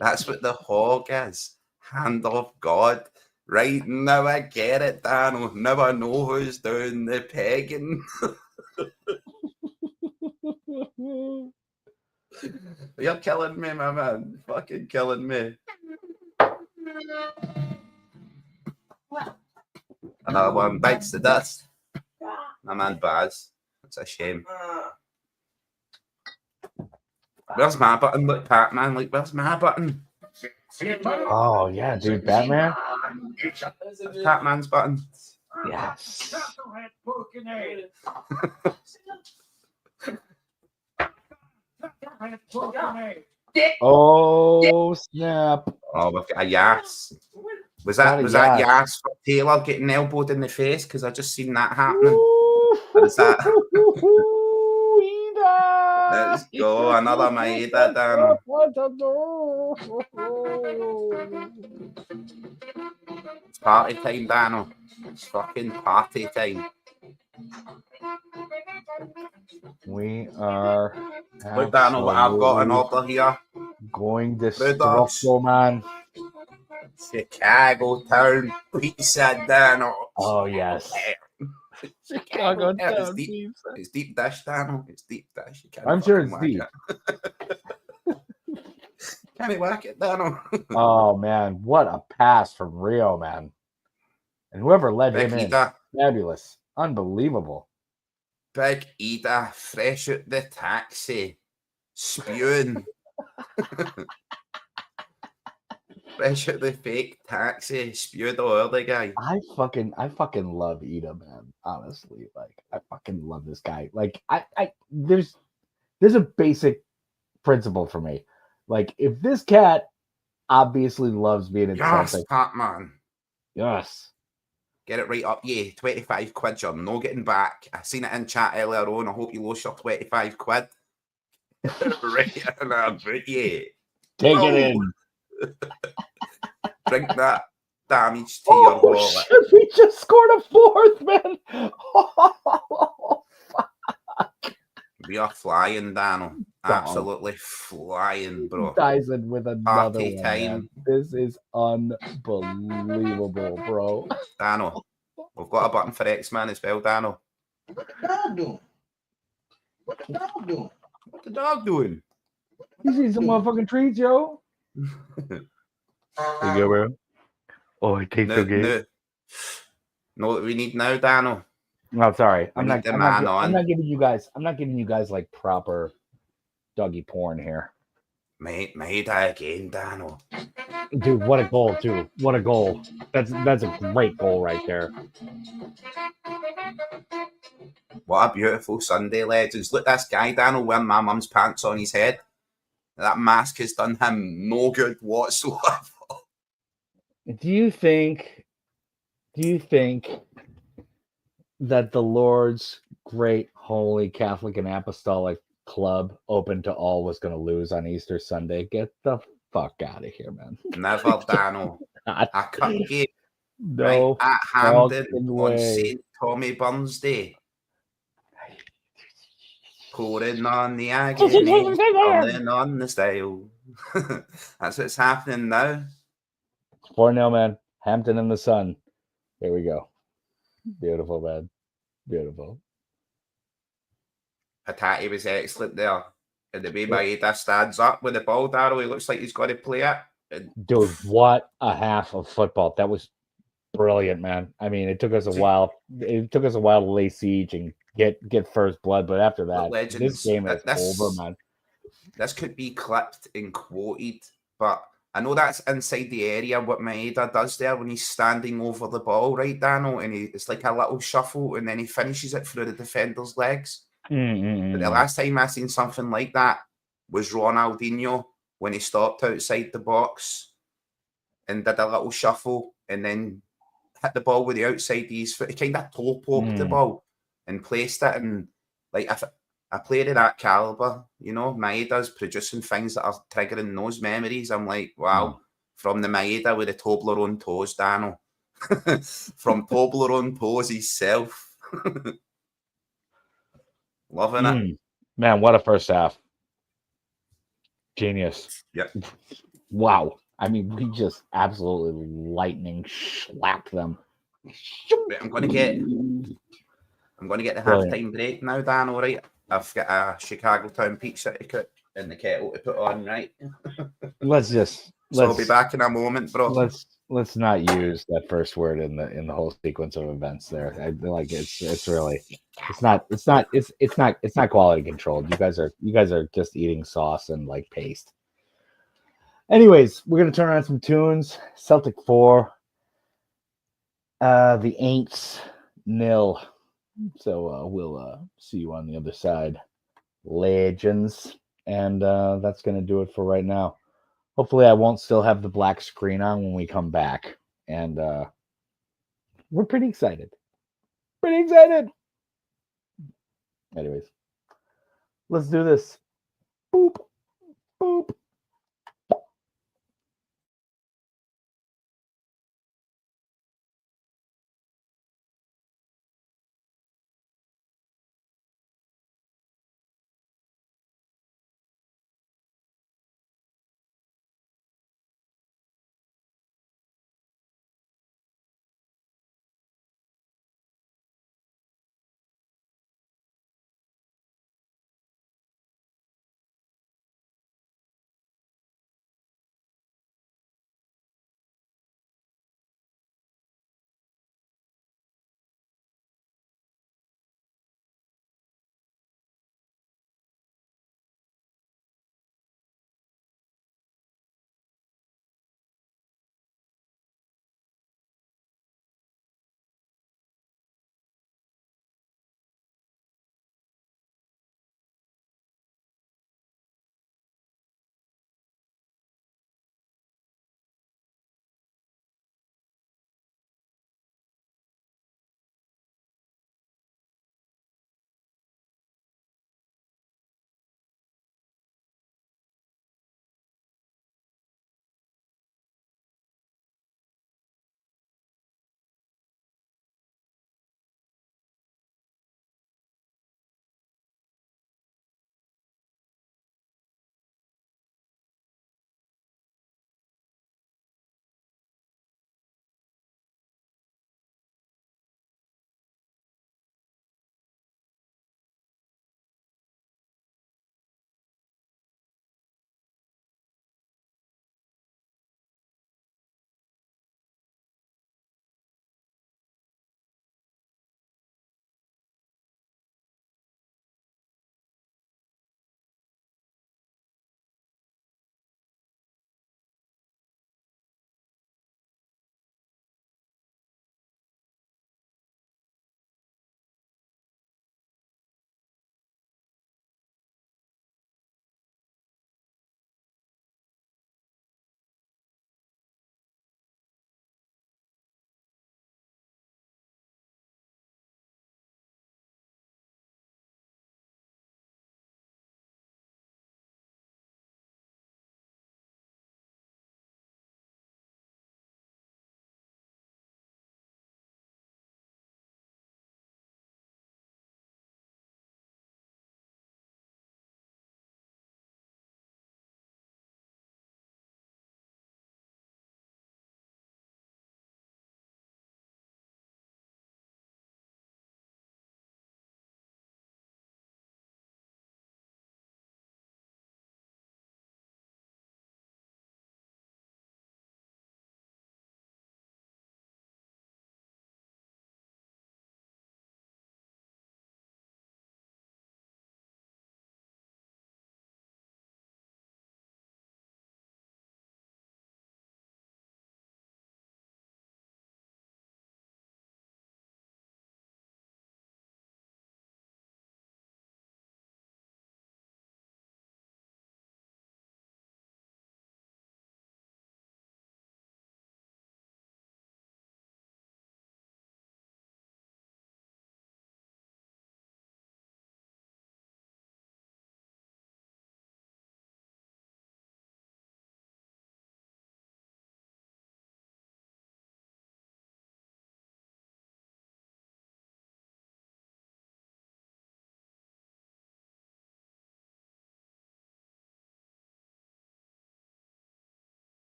That's what the hog is. Hand of God. Right, now I get it, Dano. Now I know who's doing the pegging. You're killing me, my man. Fucking killing me. Another one bites the dust. My man Baz. It's a shame. Where's my button? Look, Batman. Like, where's my button? Oh, yeah, dude. Batman? Batman's button. Yes. Oh, snap. Oh, we've got a Yas. Was that Yas for Taylor getting elbowed in the face? Because I just seen that happening. Or is that... Let's go. Another Maeda, Dan. It's party time, Dano. It's fucking party time. We are. Look, Dano, what I've got an order here. Going destructo, man. Chicago Town Pizza, Dano. Oh, yes. Chicago Town Pizza. It's deep dish, Dano. It's deep dish. I'm sure it's deep. Can we whack it, Dano? Oh, man. What a pass from Rio, man. And whoever led him in. Fabulous. Unbelievable. Big Ida, fresh out the taxi. Spewing. Fresh out the fake taxi. Spewed all over the guy. I fucking love Ida, man. Honestly. Like, I fucking love this guy. Like, there's a basic principle for me. Like, if this cat obviously loves being in something. Yes, Batman. Yes. Get it right up, yeah. 25 quid, you're no getting back. I seen it in chat earlier on. I hope you lost your 25 quid. Right in our boot, yeah. Take it in. Drink that damage to your wallet. Shit, we just scored a fourth, man. We are flying, Daniel. Absolutely flying, bro. Dyson with another Party one, time. man. This is unbelievable, bro. Dano, we've got a button for X-Man as well, Dano. What the dog doing? What the dog doing? What the dog doing? You see some motherfucking treats, yo? You go, bro? Oh, it tastes so good. Know what we need now, Dano? No, sorry. We I'm need not giving you guys like proper Dougie porn here. Maida again, Dano. Dude, what a goal, too. What a goal. That's a great goal right there. What a beautiful Sunday, legends. Look, this guy, Dano, wearing my mum's pants on his head. That mask has done him no good whatsoever. Do you think that the Lord's great holy Catholic and Apostolic club open to all was going to lose on Easter Sunday? Get the fuck out of here, man. Never, Dano. A cup game No right at Hampden on way. St. Tommy Burns Day. Pouring on the agony, pouring on the style. That's what's happening now. 4-0, man. Hampton in the sun. Here we go. Beautiful, man. Beautiful. Patati was excellent there. And the way Maeda stands up with the ball, Darrow, he looks like he's got to play it. And dude, what a half of football. That was brilliant, man. I mean, it took us a while. It took us a while to lay siege and get first blood, but after that, legends, this game is over, man. This could be clipped and quoted, but I know that's inside the area what Maeda does there when he's standing over the ball, right, Dano? And it's like a little shuffle, and then he finishes it through the defender's legs. But the last time I seen something like that was Ronaldinho when he stopped outside the box and did a little shuffle and then hit the ball with the outside of his foot. He kind of toe poked the ball and placed it. And like if a player of that caliber, you know, Maeda's producing things that are triggering those memories. I'm like, wow, from the Maeda with the Toblerone toes, Dano. From Toblerone toes himself. Loving it. Man, what a first half. Genius. Yep. Wow. I mean, we just absolutely lightning slapped them. I'm going to get the halftime break now, Dan, all right? I've got a Chicago Town pizza to cook in the kettle to put on, right? I'll be back in a moment, bro. Let's not use that first word in the whole sequence of events there. I feel like it's really it's not quality controlled. You guys are just eating sauce and like paste. Anyways, we're gonna turn on some tunes. Celtic 4, the Aints 0. So we'll see you on the other side, legends. And that's gonna do it for right now. Hopefully I won't still have the black screen on when we come back. And we're pretty excited. Anyways, let's do this. Boop, boop.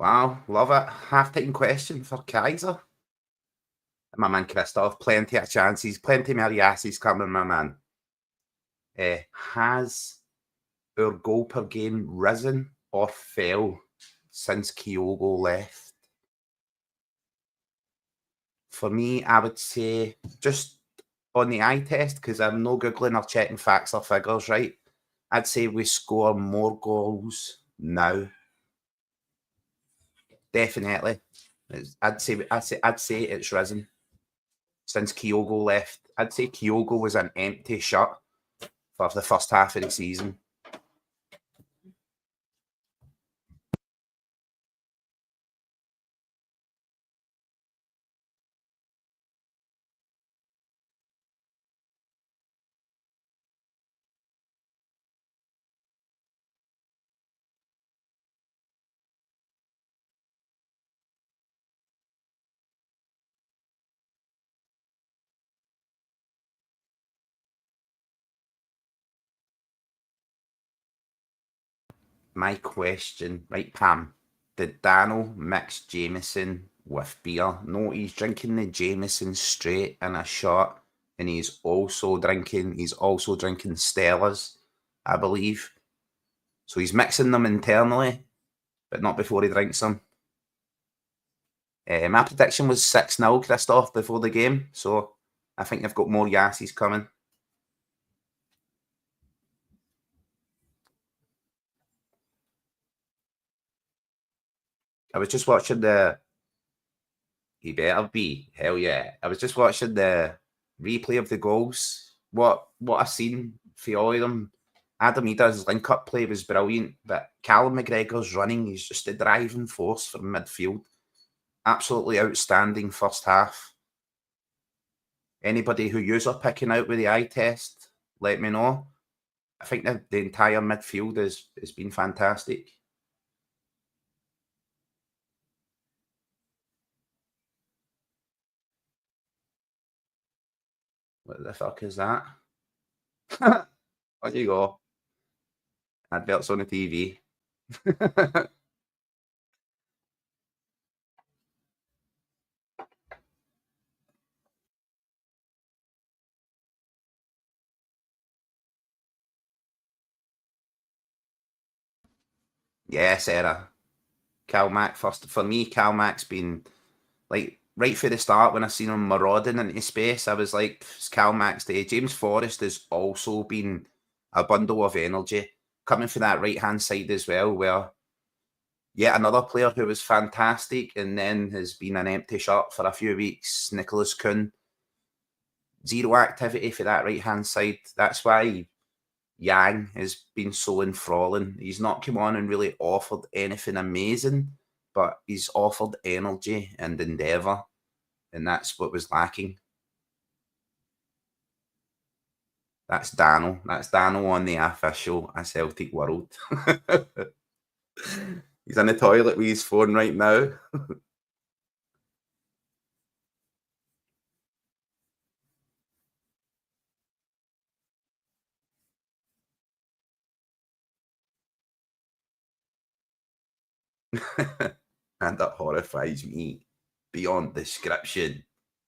Wow, love it. Half-time question for Kaiser. My man Christoph, plenty of chances, plenty more yeses coming, my man. Has our goal per game risen or fell since Kyogo left? For me, I would say just on the eye test, because I'm no Googling or checking facts or figures, right? I'd say we score more goals now. Definitely. I'd say it's risen since Kyogo left. I'd say Kyogo was an empty shirt for the first half of the season. My question, right, Pam? Did Dano mix Jameson with beer? No, he's drinking the Jameson straight in a shot, and he's also drinking Stella's, I believe. So he's mixing them internally, but not before he drinks them. My prediction was 6-0, Christoph, before the game, so I think they've got more Yassies coming. I was just watching he better be. Hell yeah. I was just watching the replay of the goals. What I seen for all of them. Adam Ida's link-up play was brilliant, but Callum McGregor's running, he's just a driving force from midfield. Absolutely outstanding first half. Anybody who you're picking out with the eye test, let me know. I think the entire midfield has been fantastic. What the fuck is that? There you go. Adverts on the TV. Yeah, Sarah. Cal Mack first. For me, Cal Mack's been like right from the start when I seen him marauding into space, I was like, it's Cal Mack's day. James Forrest has also been a bundle of energy coming from that right-hand side as well, where yet another player who was fantastic and then has been an empty shirt for a few weeks, Nicholas Kuhn. Zero activity for that right-hand side. That's why Yang has been so enthralling. He's not come on and really offered anything amazing, but he's offered energy and endeavour, and that's what was lacking. That's Dano. That's Dano on the official Celtic World. He's in the toilet with his phone right now. And that horrifies me beyond description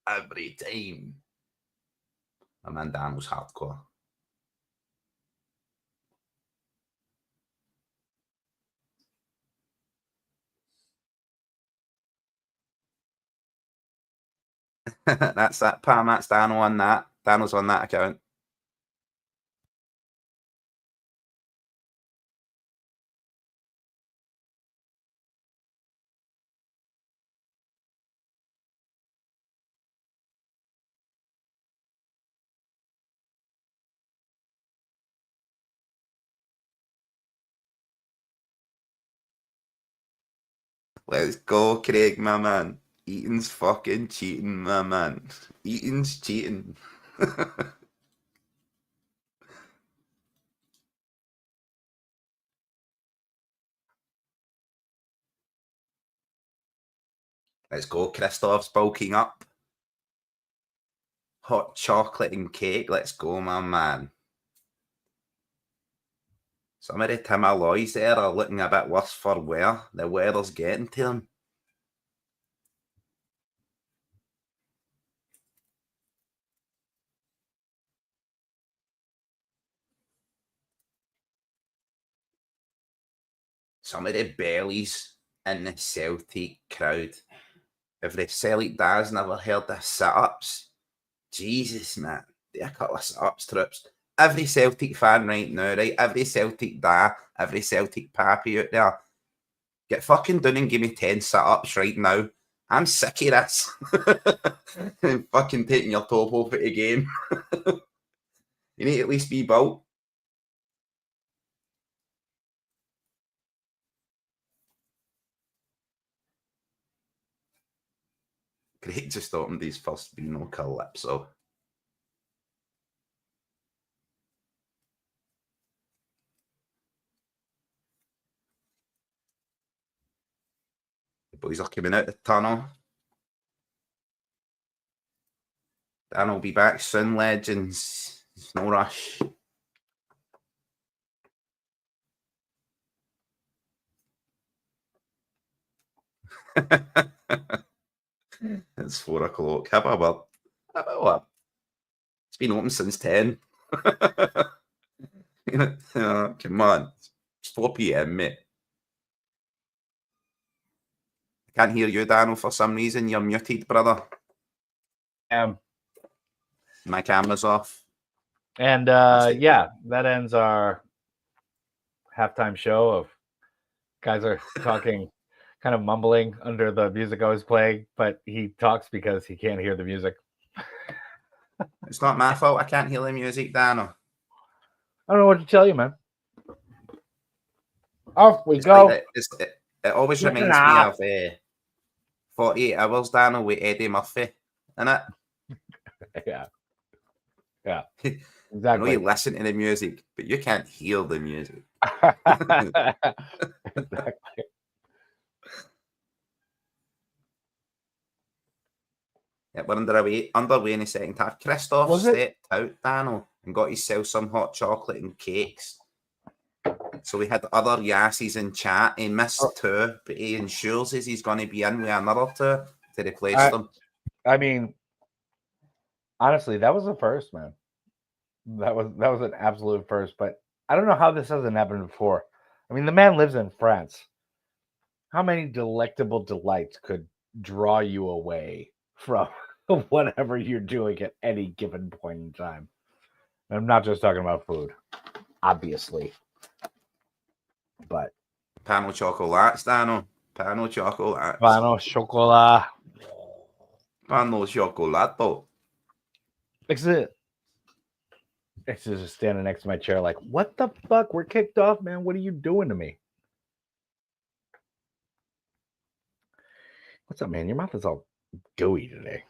every time. My man Dano's hardcore. That's that, Pam. That's Dano on that. Dano's on that account. Let's go, Craig, my man. Eaton's fucking cheating, my man. Eaton's cheating. Let's go, Christoph's bulking up. Hot chocolate and cake. Let's go, my man. Some of the Tim Alloys there are looking a bit worse for wear. The weather's getting to them. Some of the bellies in the Celtic crowd. If the Celtic dads never heard the sit-ups, Jesus, man. They're a couple of sit-ups trips. Every Celtic fan right now, right? Every Celtic dad, every Celtic pappy out there, get fucking done and give me 10 sit-ups right now. I'm sick of this. Fucking taking your top off at the game. You need to at least be built. Great just opened these first Beano Calypso. The boys are coming out the tunnel. Dan will be back soon, legends. There's no rush. It's 4 o'clock. Have a word. Have a word. It's been open since 10. Come on. It's 4 p.m, mate. I can't hear you, Daniel, for some reason. You're muted, brother. My camera's off. And yeah, that ends our halftime show of guys are talking, kind of mumbling under the music I was playing, but he talks because he can't hear the music. It's not my fault I can't hear the music, Daniel. I don't know what to tell you, man. Off we go. Like it always reminds me of 48 Hours, Daniel, with Eddie Murphy, innit? Yeah. Yeah. Exactly. I know you listen to the music, but you can't hear the music. Exactly. Yeah, we're underway in the second half. Christoph stepped out, Daniel, and got himself some hot chocolate and cakes. So we had other Yassies in chat. He missed 2, but he ensures he's going to be in with another 2 to replace them. I mean, honestly, that was the first, man. That was an absolute first, but I don't know how this hasn't happened before. I mean, the man lives in France. How many delectable delights could draw you away from whatever you're doing at any given point in time? And I'm not just talking about food, obviously. But Pan au chocolats, Dano. Pan au chocolats. Pan au chocolat. Pan au chocolato. It's just standing next to my chair like, what the fuck? We're kicked off, man. What are you doing to me? What's up, man? Your mouth is all gooey today.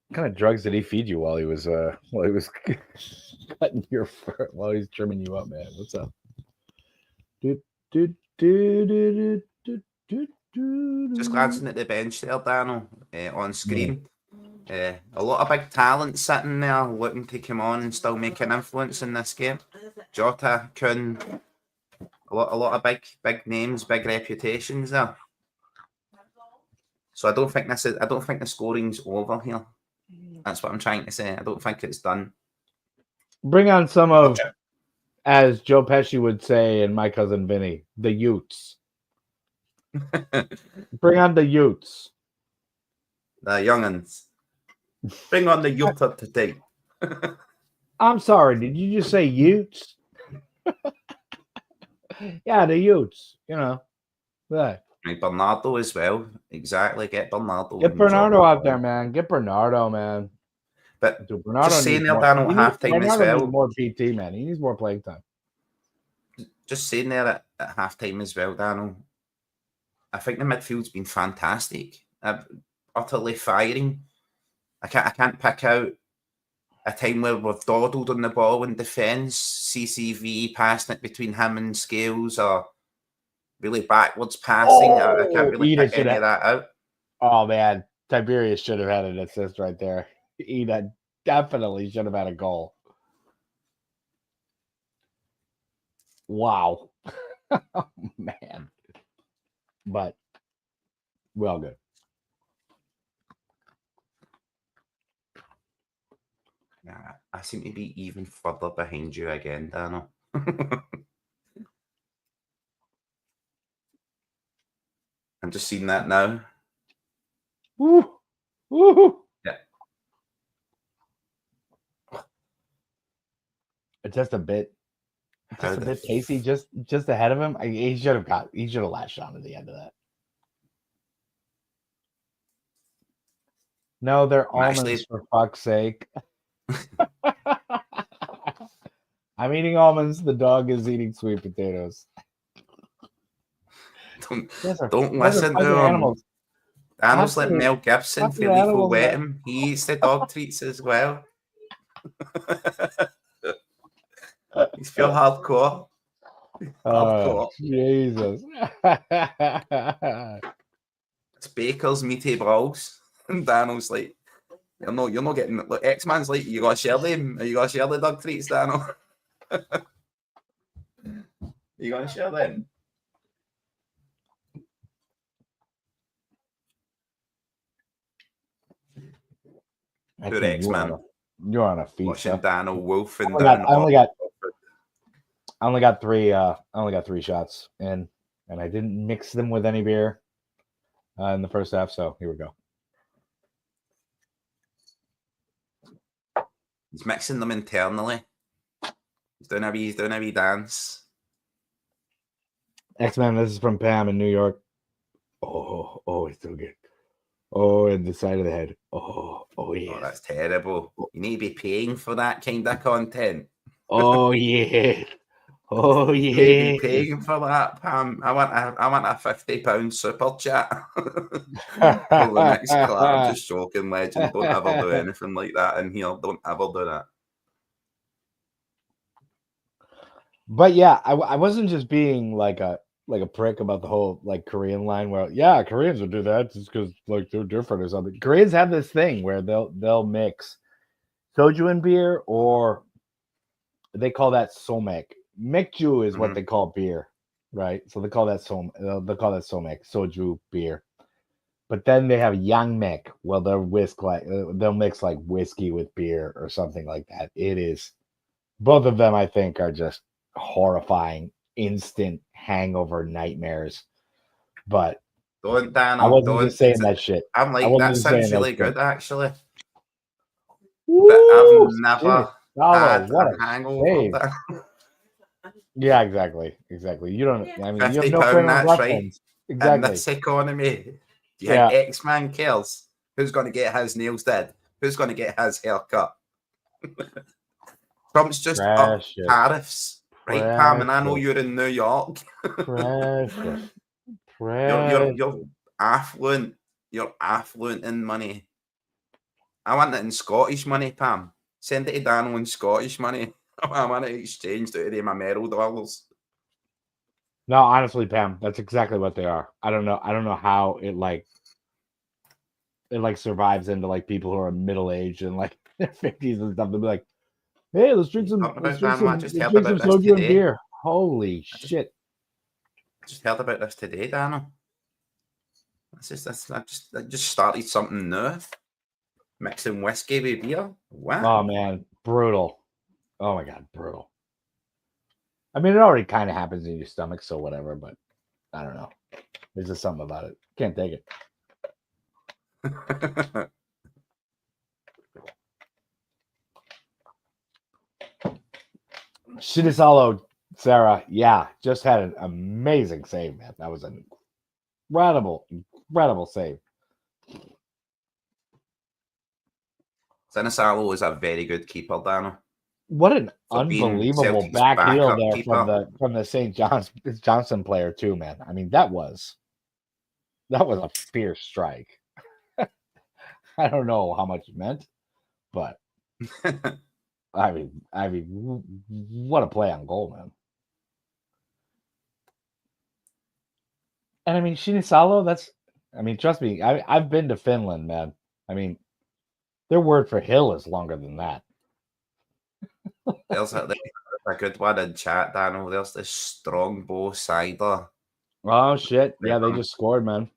What kind of drugs did he feed you while he was cutting your fur, while he's trimming you up, man? What's up? Just glancing at the bench there, Daniel, on screen. A lot of big talent sitting there looking to come on and still make an influence in this game. Jota, Kun, a lot of big names, big reputations there. So I don't think the scoring's over here. That's what I'm trying to say. I don't think it's done. Bring on some of, as Joe Pesci would say, and My Cousin Vinny, the Utes. Bring on the Utes. The young'uns. Bring on the Ute today. I'm sorry, did you just say Utes? Yeah, the Utes, you know. Right. Bernardo as well. Exactly. Get Bernardo. Get Bernardo out there, man. Get Bernardo, man. But dude, Bernardo just saying there, Daniel, halftime as well. Needs more PT, man. He needs more playing time. Just saying there at halftime as well, Daniel. I think the midfield's been fantastic. Utterly firing. I can't pick out a time where we've dawdled on the ball in defence. CCV passing it between him and Scales, or really backwards passing. I can't really pick any of that out. Oh, man. Tiberius should have had an assist right there. Ida definitely should have had a goal. Wow. Oh, man. But well, good. Yeah, I seem to be even further behind you again, Daniel. I'm just seeing that now. Woo. Woo. Yeah. It's just a bit. How Just a the bit pacey, just ahead of him. He should have latched on to the end of that. No, they're I'm almonds actually- for fuck's sake. I'm eating almonds. The dog is eating sweet potatoes. Don't listen to him. Animals. Daniel's like Absolute Mel Gibson fucking for Lethal animals, man. Weapon. He eats the dog treats as well. He's feel hardcore. Hardcore. Jesus. It's Baker's meaty balls. And Daniel's like, you're not getting. Look, X-Man's like, you gotta share them. Are you gonna share the dog treats, Daniel? You gonna share them? Poor X-Man. You're on a feast. Watching Daniel wolfing I down. only got three shots in, and I didn't mix them with any beer in the first half. So here we go. He's mixing them internally. He's doing a wee dance. X-Men, this is from Pam in New York. Oh, it's so good. Oh, and the side of the head. Oh, yeah. Oh, that's terrible. You need to be paying for that kind of content. Oh, yeah. Oh, yeah. You need to be paying for that, Pam. I want a £50 super chat for the next clip. I'm just joking, legend. Don't ever do anything like that in here. Don't ever do that. But yeah, I wasn't just being like a prick about the whole like Korean line where Koreans will do that just because like they're different or something. Koreans have this thing where they'll mix soju and beer, or they call that somek. Mekju is what they call beer, right? So they call that somek, soju beer. But then they have yangmek. Well, they'll mix like whiskey with beer or something like that. It is both of them. I think are just horrifying, instant hangover nightmares. But don't, Dan. I wasn't just saying that shit. I'm like, that sounds really good, actually. Woo! But I've never had what a hangover. Yeah, exactly. You don't. I mean, you have no £50, frame of that's reference. right. Exactly. In this economy, do you think X-Man cares? Who's going to get his nails did? Who's going to get his haircut? Trump's just up tariffs, right, Pam? And I know you're in New York. You're affluent. You're affluent in money. I want it in Scottish money, Pam. Send it to Daniel in Scottish money. I want it exchanged out of my Merrill dollars. No, honestly, Pam, that's exactly what they are. I don't know how it survives into like people who are middle aged and like their 50s and stuff. They'll be like, hey, let's drink some soju and beer. Holy shit. I just heard about this today, Daniel. I just started something new. Mixing whiskey with beer. Wow. Oh man, brutal. Oh my god, brutal. I mean, it already kind of happens in your stomach, so whatever, but I don't know. There's just something about it. Can't take it. Shinisawa, Sarah, just had an amazing save, man. That was an incredible save. Shinisawa is a very good keeper, Daniel. What an unbelievable back heel there from the St. Johnson player too, man. I mean, that was a fierce strike. I don't know how much it meant, but I mean, what a play on goal, man. And I mean, Shinisawa, trust me, I've been to Finland, man. I mean, their word for hill is longer than that. There's a good one in chat, Daniel. There's the Strongbow cider. Oh shit! Yeah, they just scored, man.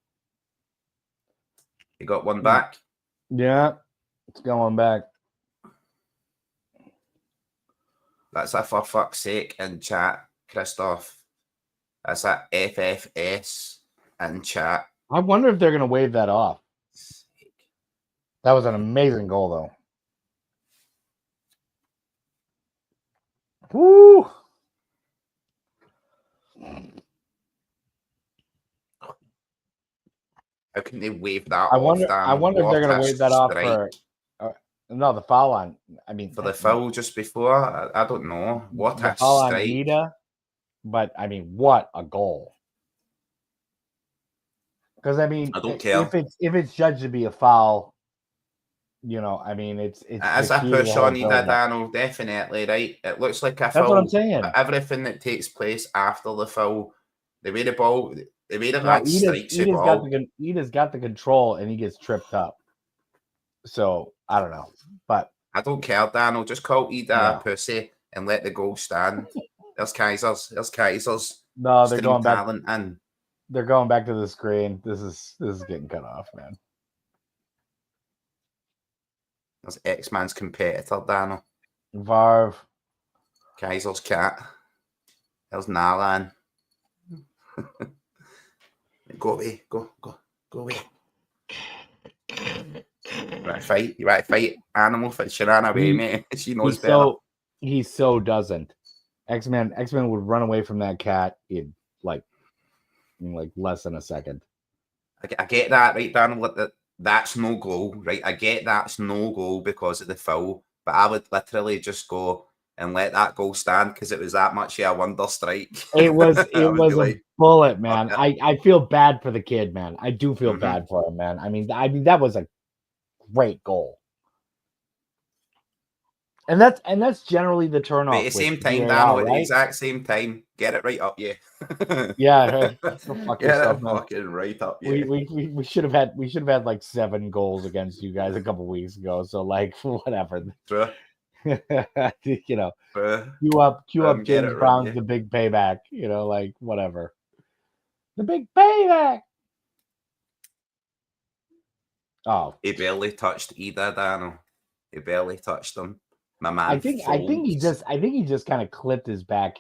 You got one back? Yeah, it's going back. That's a for fuck's sake in chat, Christoph. That's a FFS in chat. I wonder if they're gonna wave that off. That was an amazing goal, though. Woo! How can they wave that I off, wonder. Dan? I wonder if they're What gonna a wave that off strike. for. No, the foul on. I mean, For the foul just before, I don't know. What the a foul on strike. Ida. But I mean, what a goal! Because I mean, I don't care. if it's judged to be a foul, you know, I mean, it's As the a key to the push whole on Ida, build-up. Daniel, definitely, right? It looks like a That's foul. what I'm saying. But everything that takes place after the foul, the way the ball, the way the No, lad strikes the ball. Ida's got the control, and he gets tripped up. So I don't know, but I don't care, Daniel. Just call Ida a pussy and let the goal stand. There's Kaisers. There's Kaisers. No, they're going back. Talent in. They're going back to the screen. This is getting cut off, man. There's X-Man's competitor, Daniel. Varv. Kaiser's cat. There's Nalan. Go away. Go away. You want to fight? Animal for she ran away, mate. She knows better. He so doesn't. X-Men would run away from that cat in like less than a second. I get that, right, Daniel? That's no goal, right? I get that's no goal because of the foul, but I would literally just go and let that goal stand because it was that much of a wonder strike. It was a bullet, man. I feel bad for the kid, man. I do feel bad for him, man. I mean that was a great goal. And that's generally the turnoff. But at the same time, Daniel, at the exact same time, get it right up, yeah. Yeah, get it fucking right up, yeah. We should have had like 7 goals against you guys a couple weeks ago. So like whatever. True. You know, True. Cue up James Brown's The Big Payback. You know, like whatever. The Big Payback. Oh, he barely touched Ida, Daniel. He barely touched him. My man. I think he just kind of clipped his back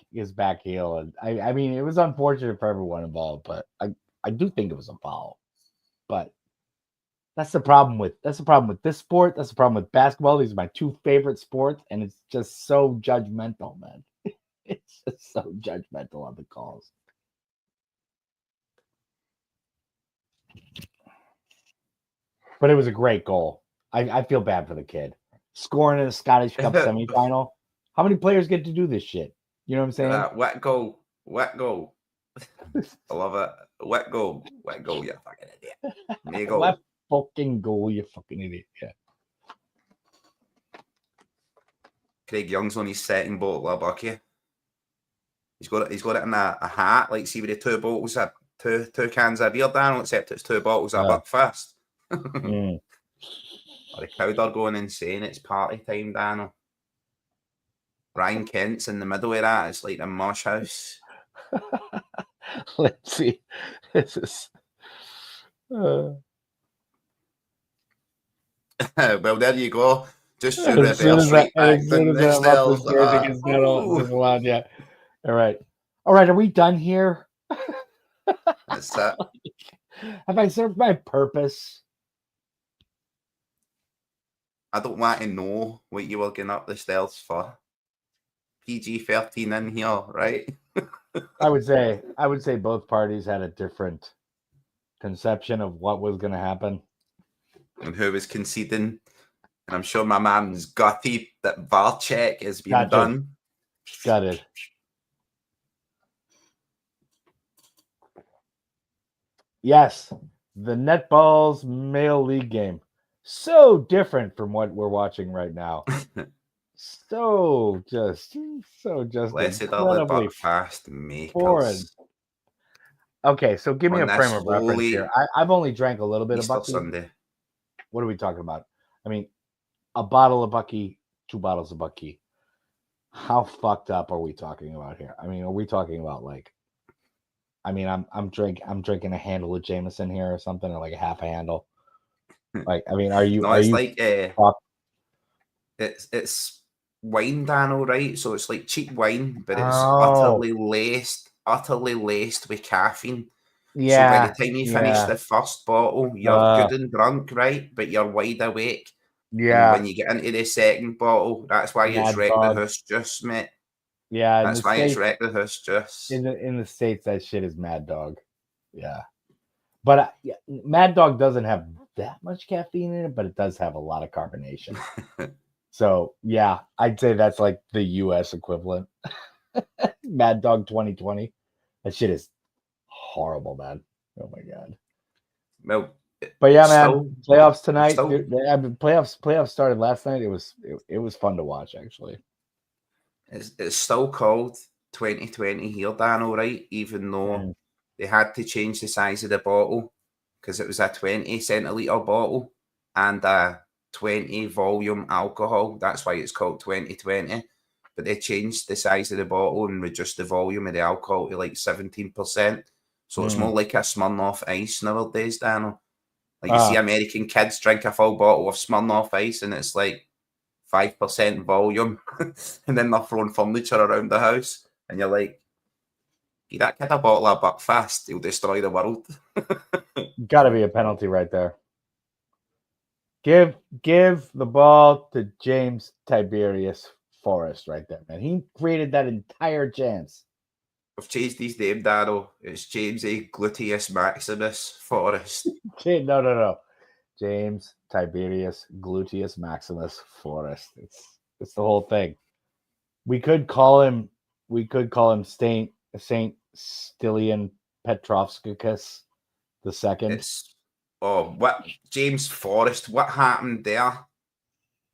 heel, and I mean it was unfortunate for everyone involved, but I do think it was a foul. But that's the problem with this sport. That's the problem with basketball. These are my 2 favorite sports, and it's just so judgmental, man. It's just so judgmental on the calls. But it was a great goal. I feel bad for the kid. Scoring in a Scottish Cup semifinal. How many players get to do this shit? You know what I'm saying? Wet goal. I love it. Wet goal, you fucking idiot. There you go. Wet fucking goal, you fucking idiot. Yeah. Craig Young's on his second bottle of Bucky. He's got it in a hat, like see with the 2 bottles of two cans of beer, Daniel, except it's 2 bottles of Buckfast. The crowd are going insane. It's party time, Daniel. Ryan Kent's in the middle of that. It's like a mosh house. Let's see. This is. Well, there you go. Just to reverse right back. Yeah. All right. Are we done here? That's it. Have I served my purpose? I don't want to know what you were getting up the stairs for. PG-13 in here, right? I would say both parties had a different conception of what was going to happen. And who was conceding. And I'm sure my man's gutty that VAR check has been done. Got it. Yes, the Netballs Male League game. So different from what we're watching right now. so just Blessed are the Buckfast makers. Foreign. Okay, so give me a frame of reference here. I've only drank a little bit Easter of Bucky. Sunday. What are we talking about? I mean, a bottle of Bucky, 2 bottles of Bucky. how fucked up are we talking about here? I mean, are we talking about like? I mean, I'm drinking a handle of Jameson here or something, or like a half a handle. Like, I mean, are you? No, Are it's you? like it's wine, Dano, right? So it's like cheap wine, but it's Oh, utterly laced with caffeine. So by the yeah, time you finish yeah, the first bottle, you're good and drunk, right? But you're wide awake. And yeah. when you get into the second bottle, that's why it's Mad wreck the dog. house juice, mate. Yeah, That's why it's wreck the house juice. in the States, that shit is Mad Dog. Yeah, but yeah, Mad Dog doesn't have that much caffeine in it, but it does have a lot of carbonation. So yeah, I'd say that's like the U.S. equivalent. Mad Dog 2020. That shit is horrible, man. Oh my god. Well, But yeah, man, still, playoffs tonight. still, I mean, playoffs started last night. It was fun to watch, actually. it's still called 2020 here, Dan, all right, even though they had to change the size of the bottle because it was a 20 centiliter bottle and a 20 volume alcohol. That's why it's called 2020. But they changed the size of the bottle and reduced the volume of the alcohol to like 17%. So it's more like a Smirnoff Ice nowadays, Dan. Like you see American kids drink a full bottle of Smirnoff Ice and it's like 5% volume, and then they're throwing furniture around the house, and you're like, give that kid a bottle of Buckfast, he'll destroy the world. Got to be a penalty right there. Give the ball to James Tiberius Forrest right there, man. He created that entire chance. I've changed his name, Dano. It's James A. Gluteus Maximus Forrest. No. James Tiberius Gluteus Maximus Forrest. It's the whole thing. We could call him Saint Stilian Petrovskis the second. What James Forrest? What happened there?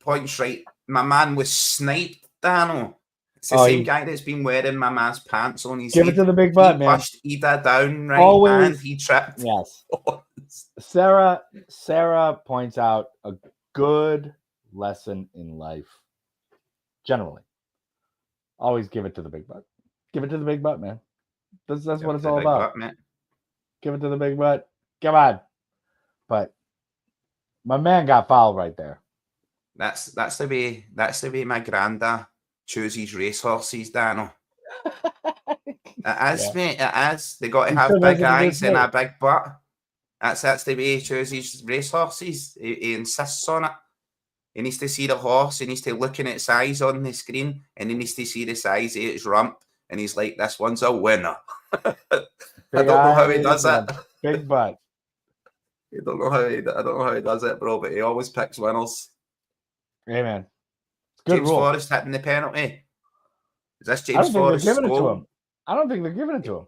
Points right. My man was sniped, Dano. It's the same guy that's been wearing my man's pants on his head. Give it to the big butt, man. He pushed Ida down, right? And he tripped. Yes. Sarah points out a good lesson in life. Generally. Always give it to the big butt. Give it to the big butt, man. That's what it's all about. Give it to the big butt. Come on. But my man got fouled right there. That's the way my granda chooses racehorses, Dano. It is, mate. It is. They got to have big eyes and a big butt. That's the way he chooses racehorses. He insists on it. He needs to see the horse. He needs to look at its eyes on the screen, and he needs to see the size of its rump. And he's like, "This one's a winner." I don't know how he does it. Big butt. I don't know how he does it, bro. But he always picks winners. Hey, man. James Forrest hitting the penalty. Is this James Forrest goal? I don't think they're giving it to him.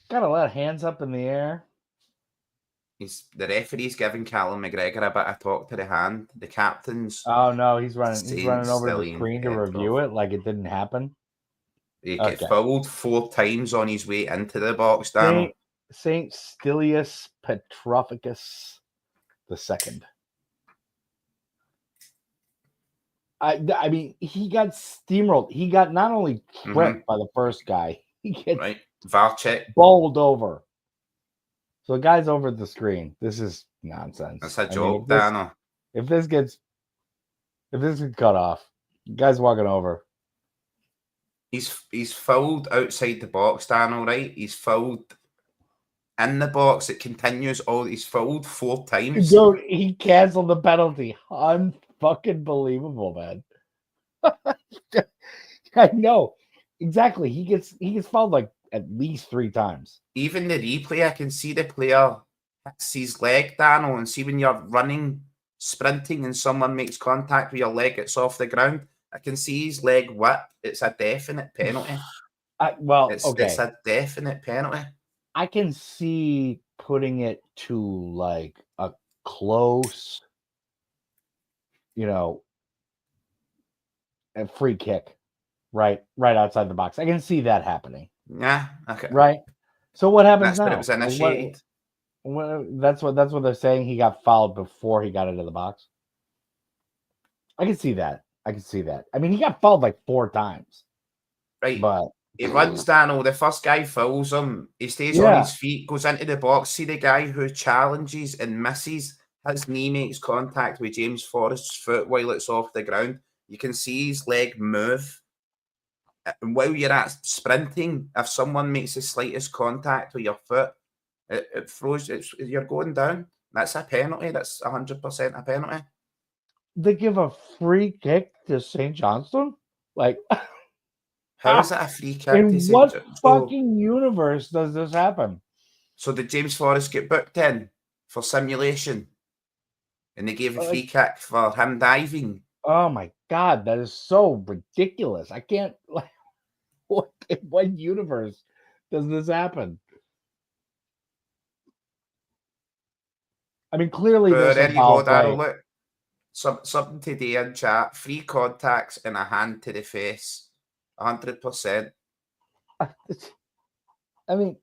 Got a lot of hands up in the air. The referee's giving Callum McGregor a bit of talk to the hand. The captain's. Oh no, he's running over the screen to review it like it didn't happen. He got fouled 4 times on his way into the box, Dan. Saint Stilius Petrophagus the second. I mean, he got steamrolled. He got not only tripped by the first guy, he gets Varchek bowled over. So the guy's over the screen. This is nonsense. That's a joke, Dano. If this gets cut off, the guy's walking over. He's fouled outside the box, Dano, right? He's fouled in the box. It continues. He's fouled 4 times. Dude, he canceled the penalty. Unfucking believable, man. I know. Exactly. He gets fouled like at least 3 times. Even the replay, I can see the player hits his leg, Dano, and see when you're running, sprinting, and someone makes contact with your leg, it's off the ground. I can see his leg whip. It's a definite penalty. It's a definite penalty. I can see putting it to like a close, a free kick, right outside the box. I can see that happening. Yeah. Okay. Right. So what happens now? But it was initiated. That's what they're saying. He got fouled before he got into the box. I can see that. I mean, he got fouled like 4 times. Right. But he runs, Daniel. The first guy fouls him. He stays on his feet, goes into the box. See the guy who challenges and misses. His knee makes contact with James Forrest's foot while it's off the ground. You can see his leg move. And while you're at sprinting, if someone makes the slightest contact with your foot, it throws. You're going down. That's a penalty. That's 100% a penalty. They give a free kick to St. Johnston? Like, how is it a free kick? In what fucking universe does this happen? So did James Forrest get booked in for simulation? And they gave a free kick for him diving? Oh my God, that is so ridiculous. I can't, like, in what universe does this happen? I mean, clearly there's there some you go, foul Daryl. play. Look, something today in chat. 3 contacts and a hand to the face. 100%. I mean,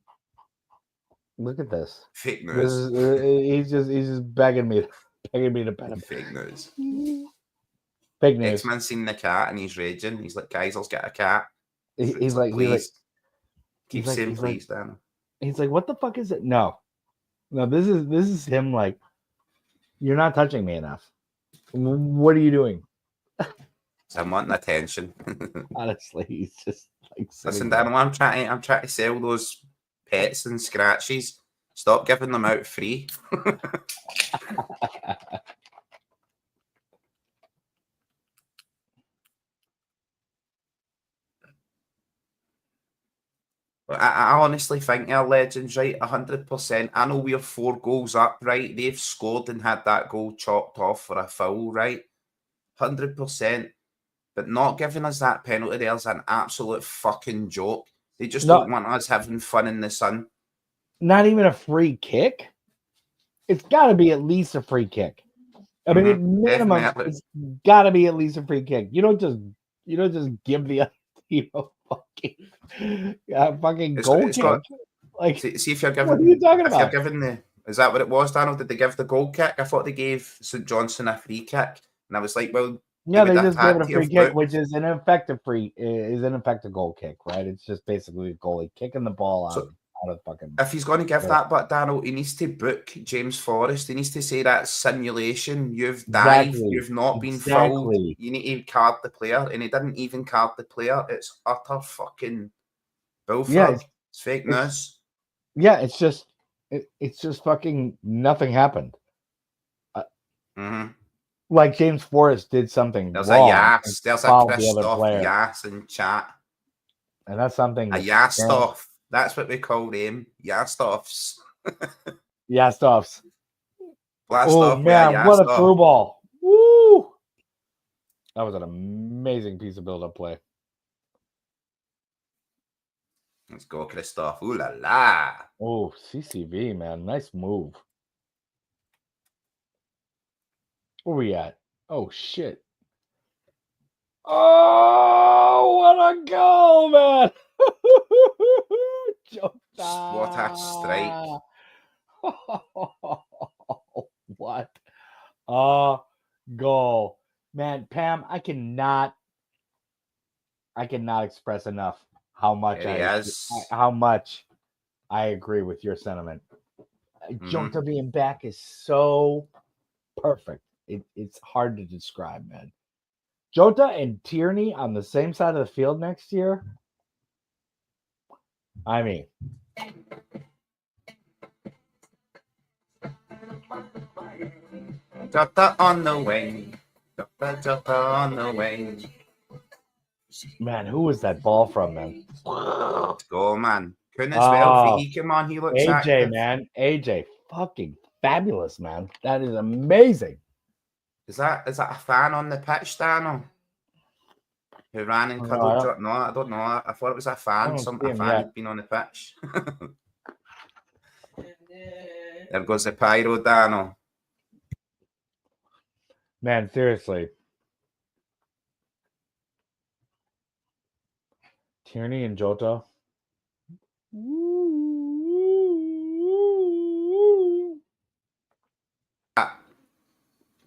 look at this. Fake news. He's just begging me to bet him. Fake news. Fake news. X-Man seen the cat and he's raging. He's like, Kaiser's got a cat. He's like, please. Keep saying please, Dan. He's like, what the fuck is it? No, this is him. Like, you're not touching me enough. What are you doing? I'm wanting attention. Honestly, he's just like, listen, Dan, I'm trying to sell those pets and scratches. Stop giving them out free. I honestly think our legends, right? 100%. I know we're 4 goals up, right? They've scored and had that goal chopped off for a foul, right? 100%. But not giving us that penalty there is an absolute fucking joke. They just don't want us having fun in the sun. Not even a free kick? It's got to be at least a free kick. I mean, at minimum, definitely. It's got to be at least a free kick. You don't just give the fucking goal kick. Like, see if you're giving. What are you talking about? You're giving is that what it was, Daniel? Did they give the goal kick? I thought they gave St. Johnson a free kick, and I was like, well, yeah, they just gave it a free kick, which is an effective goal kick, right? It's just basically a goalie kicking the ball out of fucking. If he's going to give that, but Daniel, he needs to book James Forrest. He needs to say that simulation. You've dived. You've not been fouled. You need to card the player, and he didn't even card the player. It's utter fucking bullshit. Yeah, it's fake news. Yeah, it's just fucking nothing happened. Like James Forrest did something There's wrong. There's a Christoph Yass in chat. And that's something. A Yastoff. That's what we call them. Yastoffs. Yastoffs. Oh, man, what a through ball. Woo! That was an amazing piece of build-up play. Let's go, Christoph. Ooh la la. Oh, CCV, man. Nice move. Where we at? Oh, shit. Oh, what a goal, man. What a strike. What a goal. Man, Pam, I cannot express enough how much I agree with your sentiment. Jota being back is so perfect. It's hard to describe, man. Jota and Tierney on the same side of the field next year. I mean, Jota on the wing. Jota on the wing. Man, who was that ball from, man? Let's go, man. Couldn't as well. He came on. He looks AJ, active. man. AJ, fucking fabulous, man. That is amazing. Is that a fan on the pitch, Daniel? Who ran and cuddled? No, I don't know. I thought it was a fan. A fan had been on the pitch. There goes the pyro, Daniel. Man, seriously. Tierney and Jota.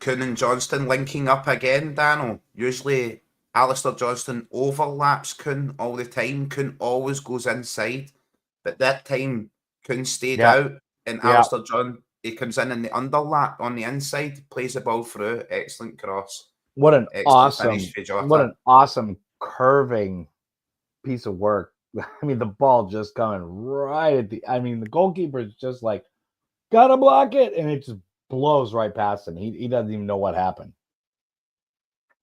Kuhn and Johnston linking up again, Daniel. Usually Alistair Johnston overlaps Kuhn all the time. Kuhn always goes inside. But that time Kuhn stayed out and Alistair John, he comes in the underlap on the inside, plays the ball through. Excellent cross. What an Excellent awesome curving piece of work. I mean, the ball just coming right at the the goalkeeper is just like, gotta block it, and it just blows right past him. He doesn't even know what happened.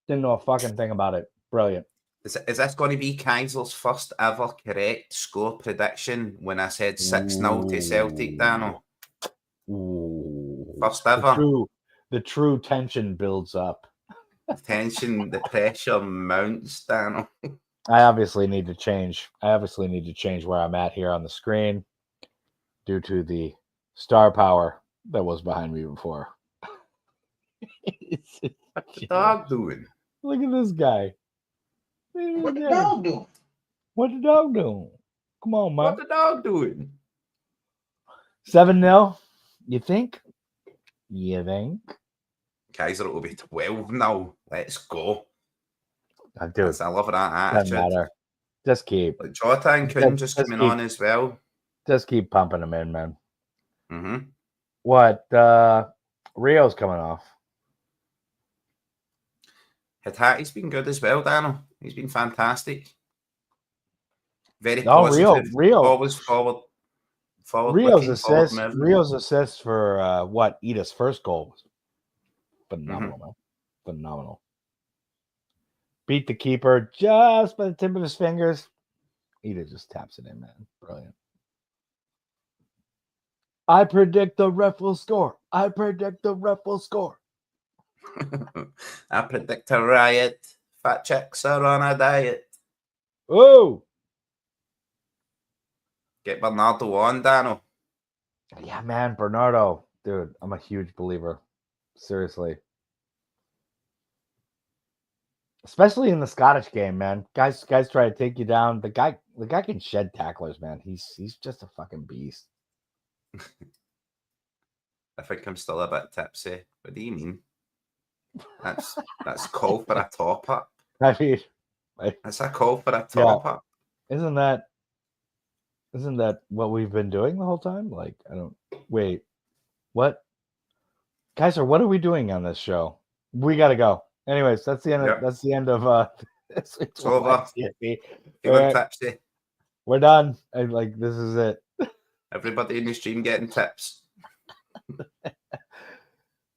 Didn't know a fucking thing about it. Brilliant. Is this going to be Kaiser's first ever correct score prediction when I said 6-0 to Celtic, Daniel? Ooh. First ever. The true tension builds up. The pressure mounts, Daniel. I obviously need to change where I'm at here on the screen due to the star power that was behind me before. What's the dog doing? Look at this guy. What the dog doing? What the dog doing? Come on, man. What the dog doing? 7-0? You think? Kaiser will be 12 now. Let's go. Dude, I love that attitude. Doesn't matter. Just keep. Like Jota and Kuhn just coming on as well. Just keep pumping them in, man. Mm-hmm. What? Rio's coming off. He's been good as well, Daniel. He's been fantastic. Very positive. Rio. Always forward. Rio's assist for Ida's first goal was phenomenal, man. Phenomenal. Beat the keeper just by the tip of his fingers. Ida just taps it in, man. Brilliant. I predict the ref will score. I predict a riot. Fat chicks are on a diet. Oh! Get Bernardo on, Dano. Yeah, man, Bernardo. Dude, I'm a huge believer. Seriously. Especially in the Scottish game, man. Guys try to take you down. The guy can shed tacklers, man. He's just a fucking beast. I think I'm still a bit tipsy. What do you mean? That's call for a top up. I mean, that's a call for a top up. Isn't that what we've been doing the whole time? Like, I don't wait. What? Kaiser, what are we doing on this show? We gotta go. Anyways, that's the end of it's over. Tipsy. We're done. This is it. Everybody in the stream getting tips.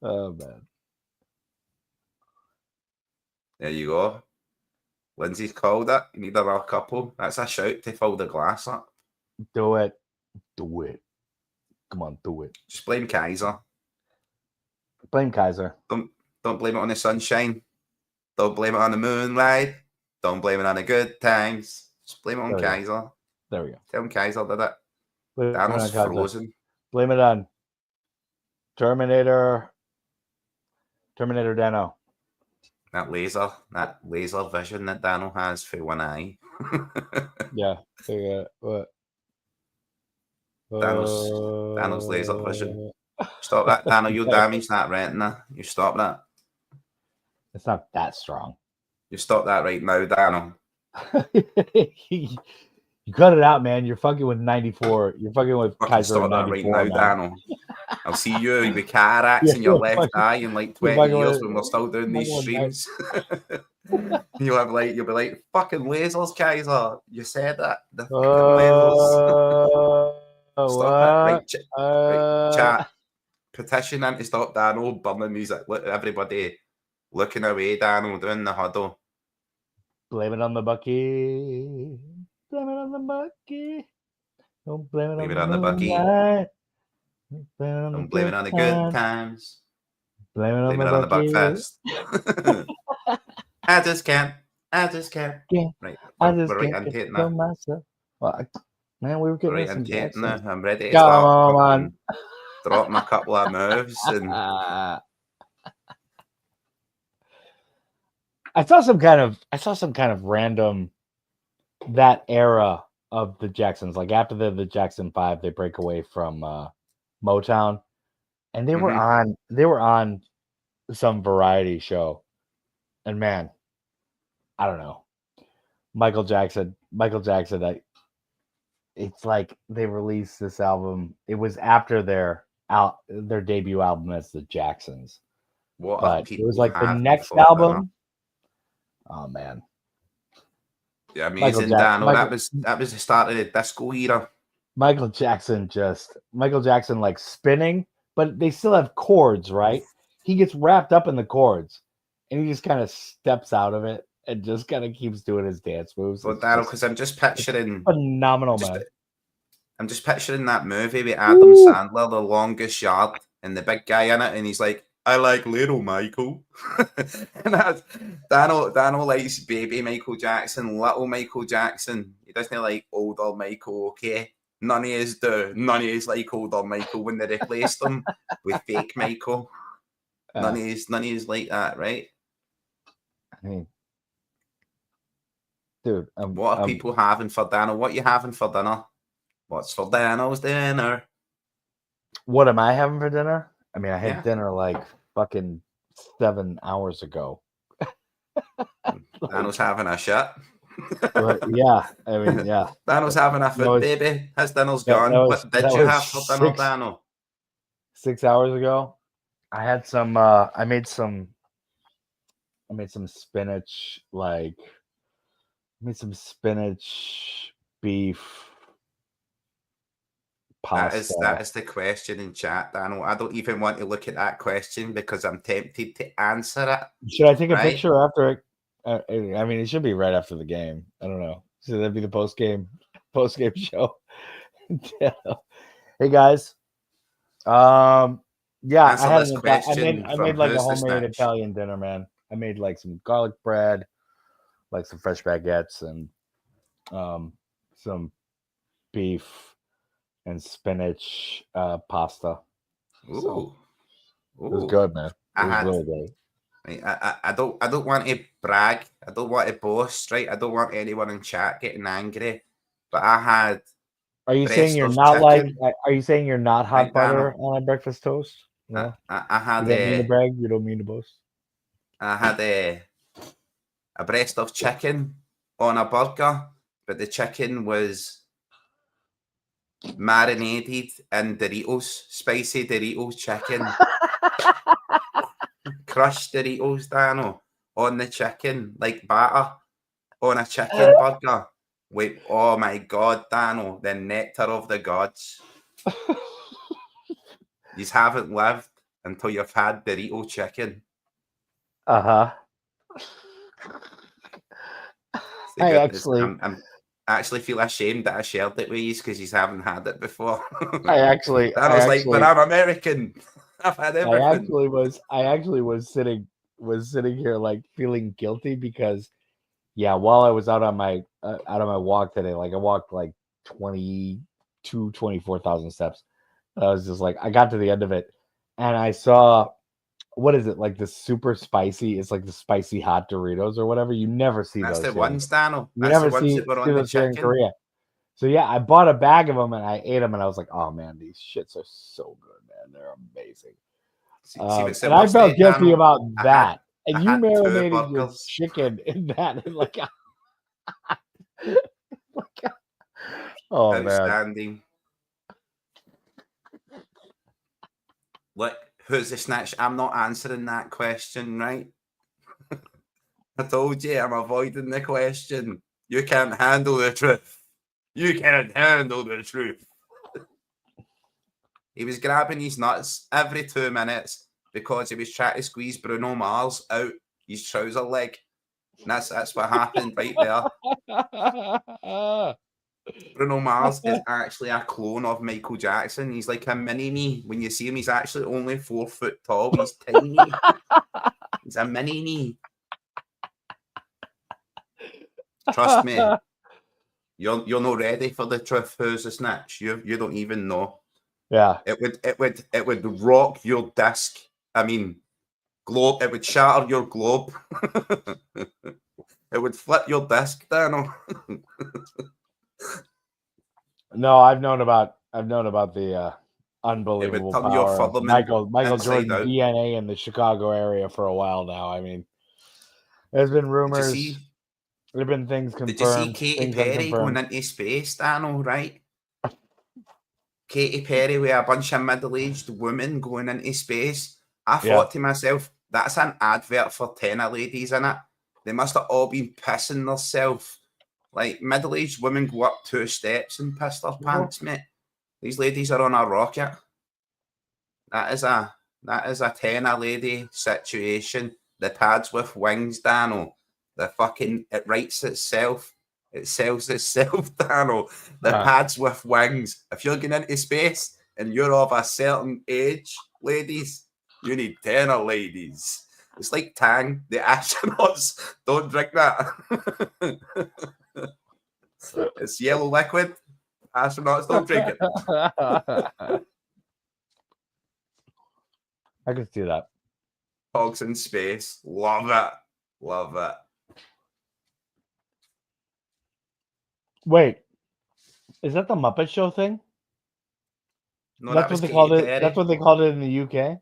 Oh man. There you go. Lindsay's called it. You need another couple. That's a shout to fill the glass up. Do it. Come on, do it. Just blame Kaiser. Blame Kaiser. Don't blame it on the sunshine. Don't blame it on the moonlight. Don't blame it on the good times. Just blame it on Kaiser. There we go. Tell him Kaiser did it. Dano's frozen. Blame it on Terminator Dano. That laser vision that Dano has for one eye. Yeah. What? Dano's laser vision. Stop that, Dano. You damage that retina. You stop that. It's not that strong. You stop that right now, Dano. You cut it out, man. You're fucking with 94. You're fucking with Kaiser. Stop that right now, Dano. I'll see you with cataracts in your left eye in like 20 years when we're still doing these streams. You'll be like, fucking lasers, Kaiser. You said that. The fucking lasers. Stop it. Right, chat. Petitioning to stop Dano burning music. Look, everybody looking away, Dano, doing the huddle. Blame it on the Bucky. Blame it on the Bucky. Don't blame it on the Bucky. Don't blame it on the good times. Blame it on the Buckfest. I just can't. Yeah. Right. We're right on myself. Well, man, we were getting right I'm ready to start dropping a couple of moves and I saw some kind of random that era of the Jacksons, like after the Jackson 5, they break away from Motown, and they were on variety show, and man, I don't know. Michael Jackson. It's like they released this album. It was after their debut album as the Jacksons, What are but it was people like the having next for dinner? album. Oh man, Yeah, amazing, Dan. That was the start of the disco era. Michael Jackson like spinning, but they still have chords, right? He gets wrapped up in the chords, and he just kind of steps out of it and just kind of keeps doing his dance moves. But Daniel, because I'm just picturing phenomenal, man. I'm just picturing that movie with Adam Sandler, The Longest Yard, and the big guy in it, and he's like, "I like little Michael," and that's Daniel likes baby Michael Jackson, little Michael Jackson. He doesn't like older Michael. Okay, none of his like older Michael when they replaced him with fake Michael. None of his like that, right? I mean, dude, what are people having for dinner? What are you having for dinner? What's for Daniel's dinner? What am I having for dinner? I mean, I had dinner like fucking 7 hours ago. Daniel's having a shit. Yeah, I mean, yeah. Daniel's having a food, baby. His dinner's gone. What did you have for dinner, Daniel? 6 hours ago, I had some. I made some spinach, beef pasta. That is the question in chat, Daniel. I don't even want to look at that question because I'm tempted to answer it. Should I take a picture after it? I mean, it should be right after the game. I don't know. Should that be the post game show? Hey guys. Yeah, I made like a homemade Italian dinner, man. I made like some garlic bread, like some fresh baguettes, and some beef and spinach pasta. So, it was good, man. It was really good. I don't want to brag. I don't want to boast, right? I don't want anyone in chat getting angry. But I had. Are you saying you're not chicken. Are you saying you're not hot butter on a breakfast toast? No. I had. You don't mean to brag. You don't mean to boast. I had a breast of chicken on a burger, but the chicken was marinated in Doritos, spicy Doritos chicken. Crushed Doritos, Dano, on the chicken, like batter on a chicken burger. Wait, oh my God, Dano, the nectar of the gods. You haven't lived until you've had Dorito chicken. I actually feel ashamed that I shared it with you because you haven't had it before. Dano's like, but I'm American. I've had everything. I actually was sitting here like feeling guilty because while I was out on my walk today, like I walked like 24,000 steps. I was just like, I got to the end of it and I saw, what is it, like the super spicy? It's like the spicy hot Doritos or whatever. You never see those. That's the ones, Dano. You never see those here in Korea. So I bought a bag of them and I ate them and I was like, oh man, these shits are so good, man. They're amazing. And I felt guilty about that. And you marinated your chicken in that. And oh, outstanding. Man. Look, who's the snatch? I'm not answering that question, right? I told you I'm avoiding the question. You can't handle the truth. You can't handle the truth. He was grabbing his nuts every 2 minutes because he was trying to squeeze Bruno Mars out his trouser leg. And that's what happened right there. Bruno Mars is actually a clone of Michael Jackson. He's like a mini-me. When you see him, he's actually only 4 foot tall. He's tiny. He's a mini-me. Trust me. You're not ready for the truth. Who's the snitch? You don't even know. Yeah. It would rock your disc. I mean, globe. It would shatter your globe. It would flip your disc, Daniel. No, I've known about the unbelievable turn power your of firmament Michael inside Jordan out. DNA in the Chicago area for a while now. I mean, there's been rumors. There've been things confirmed. Did you see Katy things Perry unconfirmed. going into space, Daniel, right? Katy Perry with a bunch of middle-aged women going into space. I thought to myself, that's an advert for tenor ladies, innit? They must have all been pissing themselves. Like, middle-aged women go up 2 steps and piss their pants, mate. These ladies are on a rocket. That is a tenor lady situation. The pads with wings, Daniel. It writes itself. It sells itself, Daniel. The pads with wings. If you're going into space and you're of a certain age, ladies, you need tenor ladies. It's like Tang. The astronauts don't drink that. It's yellow liquid. Astronauts don't drink it. I can see that. Hogs in space. Love it. Love it. Wait, is that the Muppet Show thing? No, that's that was what they Katy called it. Perry. That's what they called it in the UK.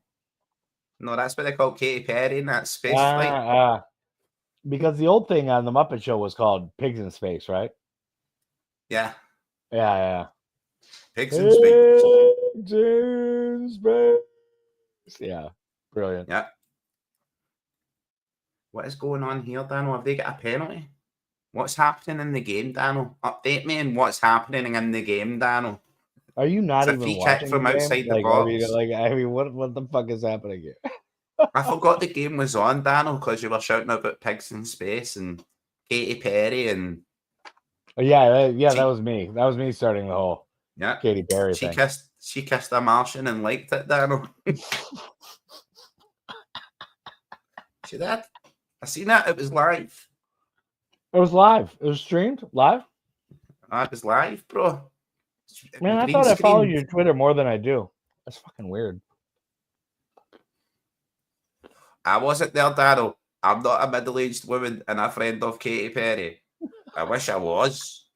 No, that's what they call Katy Perry in that space flight. Because the old thing on the Muppet Show was called Pigs in Space, right? Yeah. Yeah. Pigs in space. Pigs in space. Yeah, brilliant. Yeah. What is going on here, Daniel? Have they got a penalty? What's happening in the game, Daniel? Update me on what's happening in the game, Daniel. Are you not it's even a free watching kick from the game? outside the like, box? What the fuck is happening here? I forgot the game was on, Daniel, because you were shouting about Pigs in Space and Katy Perry and... That was me. That was me starting the whole Katy Perry thing. She kissed a Martian and liked it, Daniel. See that? I seen that. It was live. It was live. It was streamed live. It was live, bro. Man, I thought I followed your Twitter more than I do. That's fucking weird. I wasn't there, Daniel. I'm not a middle-aged woman and a friend of Katy Perry. I wish I was.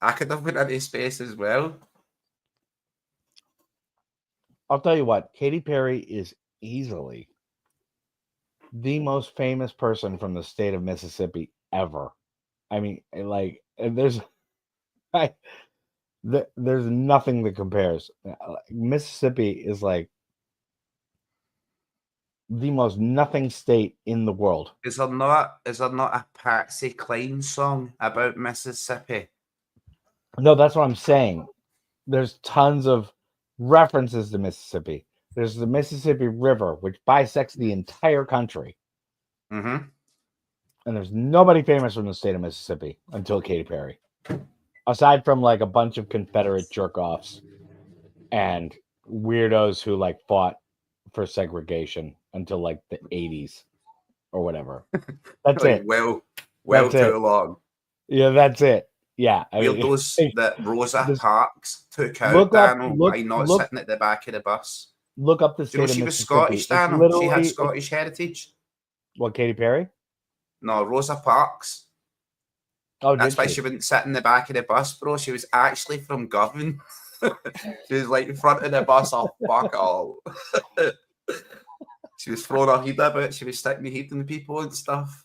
I could have went into space as well. I'll tell you what, Katy Perry is easily the most famous person from the state of Mississippi ever. I mean, like, there's nothing that compares. Mississippi is like the most nothing state in the world. Is there not a Patsy Cline song about Mississippi? No, that's what I'm saying. There's tons of references to Mississippi. There's the Mississippi River, which bisects the entire country. Mm-hmm. And there's nobody famous from the state of Mississippi until Katy Perry. Aside from like a bunch of Confederate jerk-offs and weirdos who like fought for segregation until like the 80s or whatever. That's like, it. Well, that's too it. long. Yeah, that's it. Yeah. Weirdos that Rosa Parks took out, Daniel, by not sitting at the back of the bus. Look up the state of Mississippi. She was Scottish, Daniel. She had Scottish heritage. What, Katy Perry? No, Rosa Parks. Oh, that's why she wouldn't sit in the back of the bus, bro. She was actually from Govan. She was like in front of the bus. Oh, fuck all. She was throwing her head about. She was sticking the head in the people and stuff.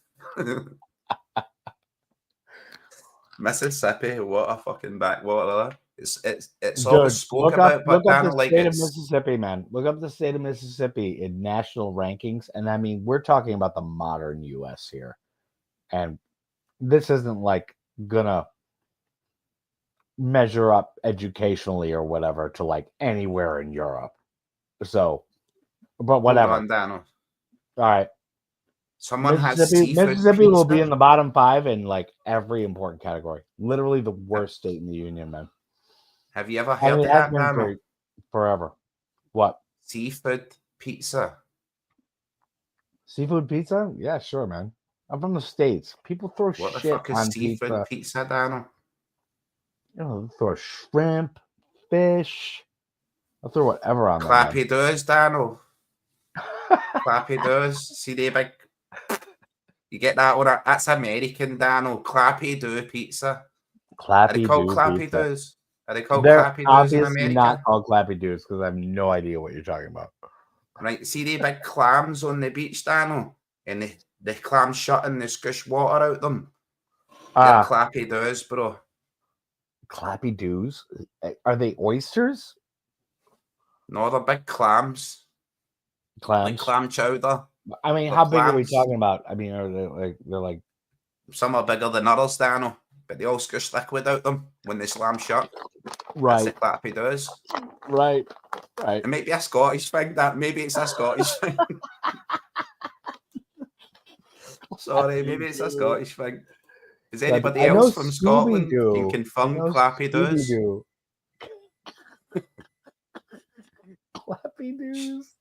Mississippi, what a fucking backwater. It's always spoke about, but look up the state of Mississippi, man. Look up the state of Mississippi in national rankings, and I mean, we're talking about the modern U.S. here, and this isn't like gonna measure up educationally or whatever to like anywhere in Europe. So, but whatever. Hold on, Daniel. All right. Someone Mississippi will be in the bottom 5 in like every important category. Literally the worst state in the union, man. Have you ever heard of that, Daniel? Forever. What? Seafood pizza. Seafood pizza? Yeah, sure, man. I'm from the States. People throw what shit the fuck is on seafood pizza, Daniel? You know, throw shrimp, fish. I'll throw whatever on there. Clappy doos, Daniel. Clappy doos. See the big... You get that one? That's American, Daniel. Clappy do pizza. Clappy do Clappy doos. Are they called They're clappy doos in obviously America? not called clappy doos because I have no idea what you're talking about. Right, see the big clams on the beach, Daniel? And the clams shut and they squish water out them. They're clappy doos, bro. Clappy doos? Are they oysters? No, they're big clams. Clams? Like clam chowder. I mean, They're how big are we clams. talking about? I mean, are they they're like... Some are bigger than others, Daniel, but they all squish liquid out them when they slam shut. Right. That's the clappy doos. Right. It might be a Scottish thing. Maybe it's a Scottish thing. Sorry, maybe it's a Scottish thing. Is anybody else from Scotland can confirm clappy doos? Clappy doos.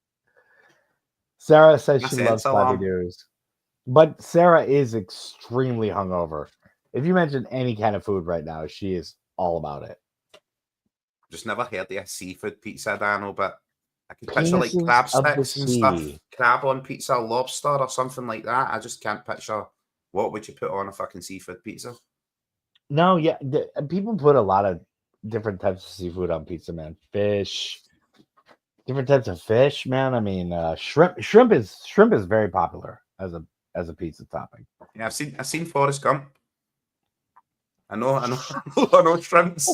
Sarah says she loves clappy doos. But Sarah is extremely hungover. If you mention any kind of food right now, she is all about it. Just never heard of a seafood pizza, Daniel, but I can picture like crab sticks and stuff. Crab on pizza, lobster or something like that. I just can't picture what would you put on a fucking seafood pizza. No, yeah. People put a lot of different types of seafood on pizza, man. Fish. Different types of fish, man. I mean, shrimp is very popular as a pizza topping. Yeah, I've seen Forrest Gump. I know shrimp's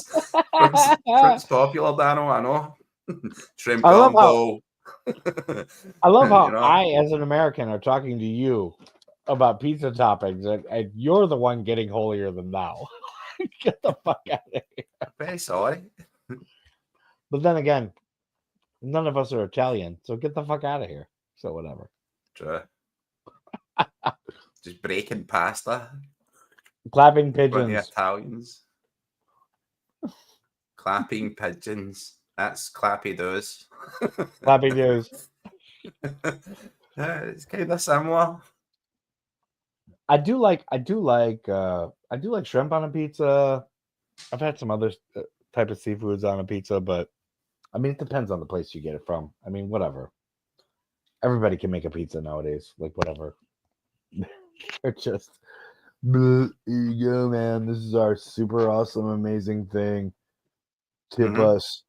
popular, Dano. I know. Shrimp gumbo. I love how I, as an American, are talking to you about pizza toppings, and you're the one getting holier than thou. Get the fuck out of here. I'm very sorry. But then again, none of us are Italian, so get the fuck out of here. So whatever. True. Just breaking pasta. Clapping pigeons. The Italians. Clapping pigeons. That's clappy doos. Clappy doos. It's kind of similar. I do like shrimp on a pizza. I've had some other type of seafoods on a pizza, but I mean, it depends on the place you get it from. I mean, whatever. Everybody can make a pizza nowadays. Like, whatever. They're just, here you go, man. This is our super awesome, amazing thing. Tip us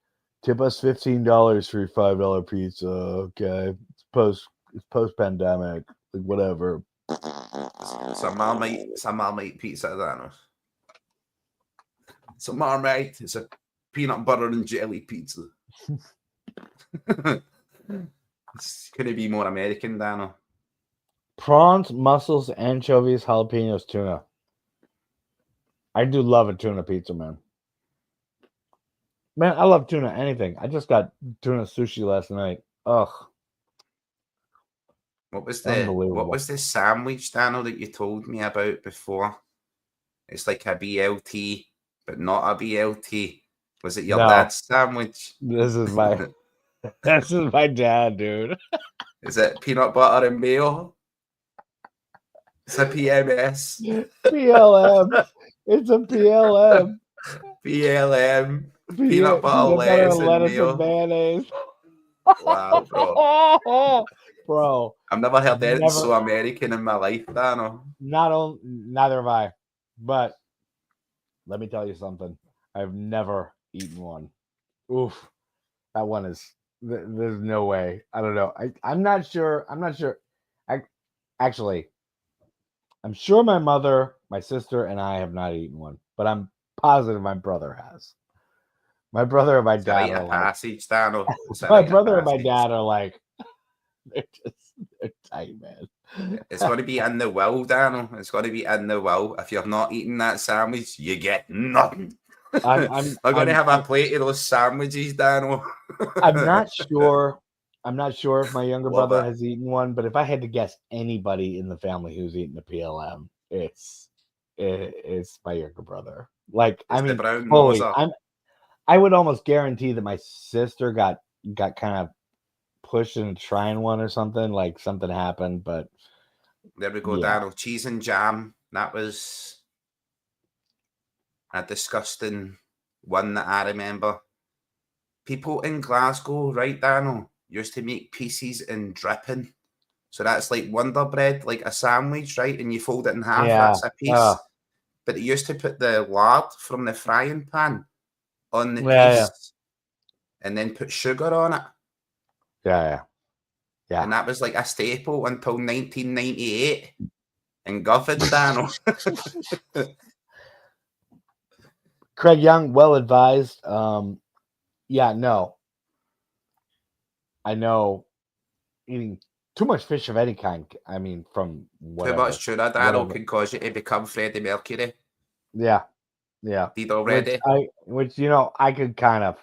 $15 for your $5 pizza. Okay, it's post pandemic. Like, whatever. Some Marmite pizza, Danos. It's a Marmite. It's a peanut butter and jelly pizza. It's gonna be more American, Dano. Prawns, mussels, anchovies, jalapenos, tuna. I do love a tuna pizza, man. Man, I love tuna anything. I just got tuna sushi last night. Ugh. What was the sandwich, Dano, that you told me about before? It's like a BLT, but not a BLT. Was it your dad's sandwich? This is my dad, dude. Is it peanut butter and mayo? It's a PMS. PLM. It's a PLM. PLM. Peanut butter, lettuce and mayonnaise. Wow, bro. Bro. I've never heard anything so American in my life, Dano. Neither have I. But let me tell you something. I've never eaten one. Oof. That one is, there's no way. I don't know. I'm not sure. I'm sure my mother, my sister, and I have not eaten one, but I'm positive my brother has. My brother and my dad are like, my brother and my dad are like, they're tight, man. It's got to be in the will, Daniel. It's got to be in the will. If you're not eating that sandwich, you get nothing. I'm going to have a plate of those sandwiches, Daniel. I'm not sure if my younger brother has eaten one, but if I had to guess anybody in the family who's eaten a PLM, it's my younger brother. Like, I mean, fully, I would almost guarantee that my sister got kind of pushed into trying one or something. Like, something happened, but there we go, Daniel. Cheese and jam. That was a disgusting one that I remember. People in Glasgow, right, Daniel, used to make pieces in dripping. So that's like Wonder Bread, like a sandwich, right? And you fold it in half, that's a piece. But it used to put the lard from the frying pan on the Yeah, piece and then put sugar on it. Yeah. And that was like a staple until 1998 in Govan, Dano. Craig Young, well advised. Yeah, no. I know eating too much fish of any kind. I mean, from whatever. Too much tuna, Dano, can cause you to become Freddie Mercury. Yeah. Did already. Which you know, I could kind of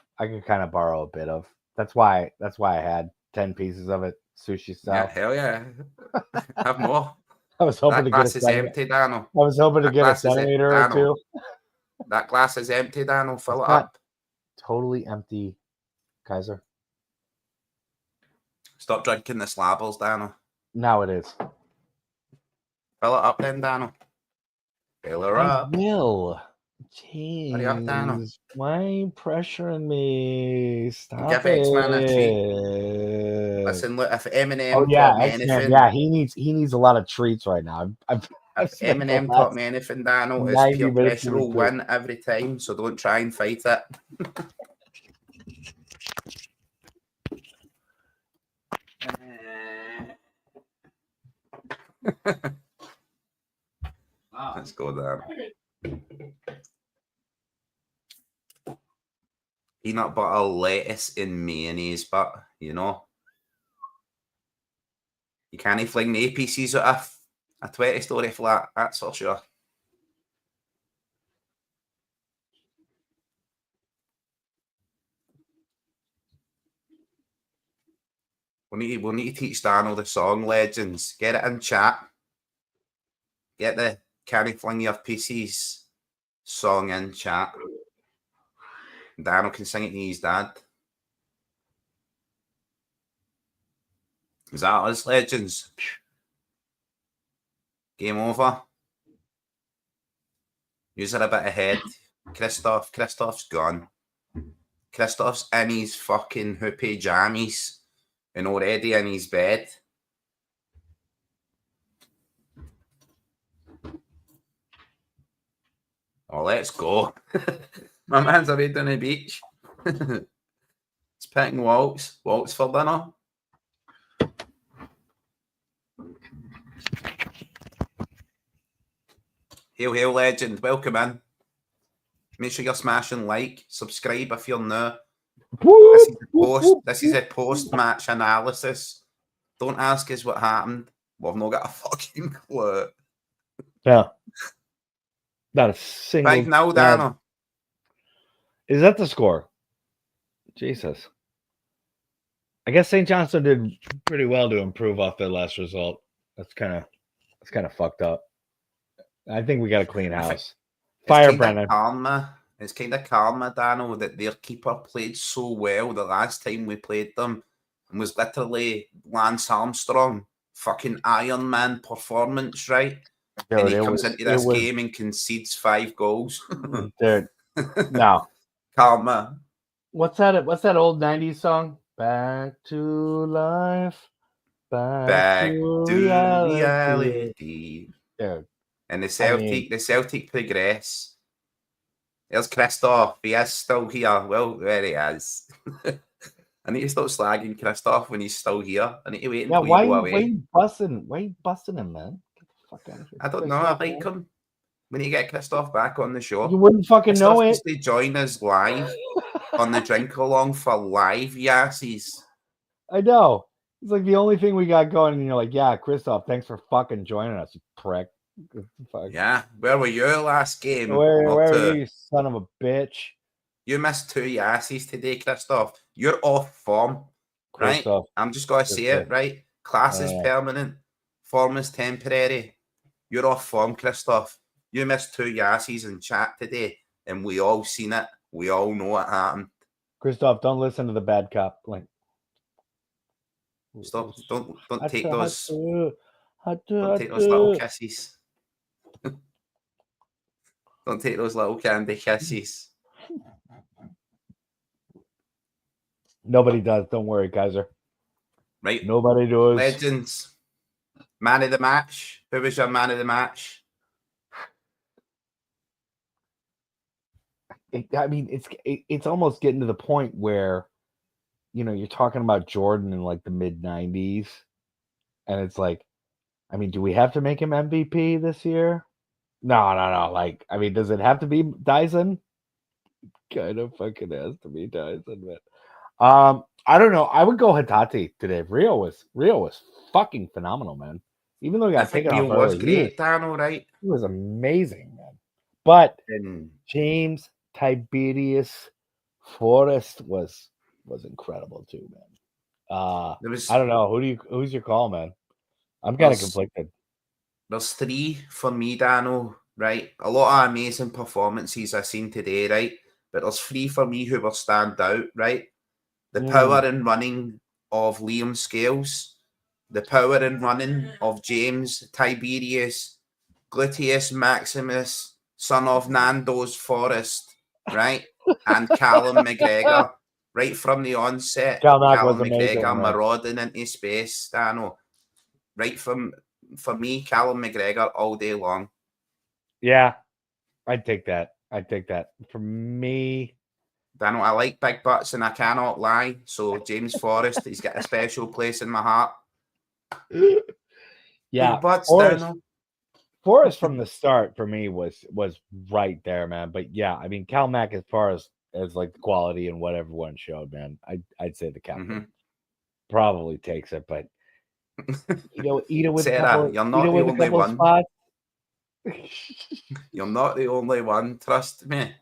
borrow a bit of. That's why I had 10 pieces of it, sushi style. Yeah, hell yeah. Have more. I was hoping That to get glass is empty, Dano. I was hoping to get a centimeter or two. That glass is empty, Dano. Fill It's it up. Totally empty, Kaiser. Stop drinking the slabbers, Dano. Now it is. Fill it up then, Dano. Fill her up. I will. Jeez. Hurry up, Dano. Why are you pressuring me? Stop Give it. X-Man a treat. Listen, look, if Eminem taught me anything... Yeah, he needs a lot of treats right now. If Eminem taught me anything, Dano, it's peer pressure will win every time, so don't try and fight it. Let's go there. Peanut butter, lettuce, and mayonnaise, but you know, you can't fling the APCs at a 20-story flat, that's for sure. We'll need to teach Daniel the song Legends. Get it in chat. Get the Can He Fling Your PCs song in chat. Daniel can sing it to his dad. Is that us, Legends? Game over. You're a bit ahead. Christoph's gone. Christoph's in his fucking hoopy jammies and already in his bed. Oh, let's go. My man's away down the beach. It's picking waltz for dinner. Hail, legend. Welcome in. Make sure you're smashing like, subscribe if you're new. This is a post-match analysis. Don't ask us what happened. We've not got a fucking clue. Yeah. Not a single. 5-0, Dano. Is that the score? Jesus. I guess St. Johnstone did pretty well to improve off their last result. That's kind of fucked up. I think we got a clean house. Fire Brennan. It's kind of karma, Dano, that their keeper played so well the last time we played them and was literally Lance Armstrong, fucking Iron Man performance, right? Dude, and he comes into this game and concedes 5 goals. Dude, no. Karma. What's that old 90s song? Back to life. Back to reality. Dude. And the Celtic progress. There's Christoph. He is still here. Well, there he is. I need to stop slagging Christoph when he's still here. I need to wait until you go away. Why you busting him, man? Get the fuck out of here. I don't know. I like him. We need to get Christoph back on the show. You wouldn't fucking know it. They join us live on the drink along for live yassies. I know. It's like the only thing we got going, and you're like, yeah, Christoph, thanks for fucking joining us, you prick. Fuck. Yeah, where were you last game? Where were you, son of a bitch? You missed 2 yassies today, Christoph. You're off form, right? Christoph. I'm just going to say it, right? Class is permanent. Form is temporary. You're off form, Christoph. You missed 2 yassies in chat today, and we all seen it. We all know what happened. Christoph, don't listen to the bad cop. Like, stop! Don't take those. Don't take those little kisses. Don't take those little candy kisses. Nobody does. Don't worry, Kaiser. Right. Nobody does. Legends. Man of the match. Who was your man of the match? it's almost getting to the point where, you're talking about Jordan in like the mid '90s, and it's like, do we have to make him MVP this year? No. Like, does it have to be Dyson? Kind of fucking has to be Dyson, man. I don't know. I would go Hatate today. Rio was fucking phenomenal, man. Even though he got taken off was early, great, Dano, right? He was amazing, man. But And James Tiberius Forrest was incredible too, man. I don't know. Who's your call, man? I'm kind of conflicted. There's 3 for me, Dano, right? A lot of amazing performances I've seen today, right? But there's 3 for me who will stand out, right? The power and running of Liam Scales, the power and running of James Tiberius Gluteus Maximus, son of Nando's Forrest, right? And Callum McGregor, right from the onset. Callum McGregor marauding into space, Dano. Right for me, Callum McGregor all day long. Yeah, I'd take that. For me, Dano, I like big butts and I cannot lie. So James Forrest, he's got a special place in my heart. Yeah, big butts, Dano. Forrest from the start for me was right there, man. But yeah, Cal Mack, as far as like the quality and what everyone showed, man, I'd say the captain probably takes it. But eat it with Sarah, a couple. You're not the only one. Spots. You're not the only one. Trust me.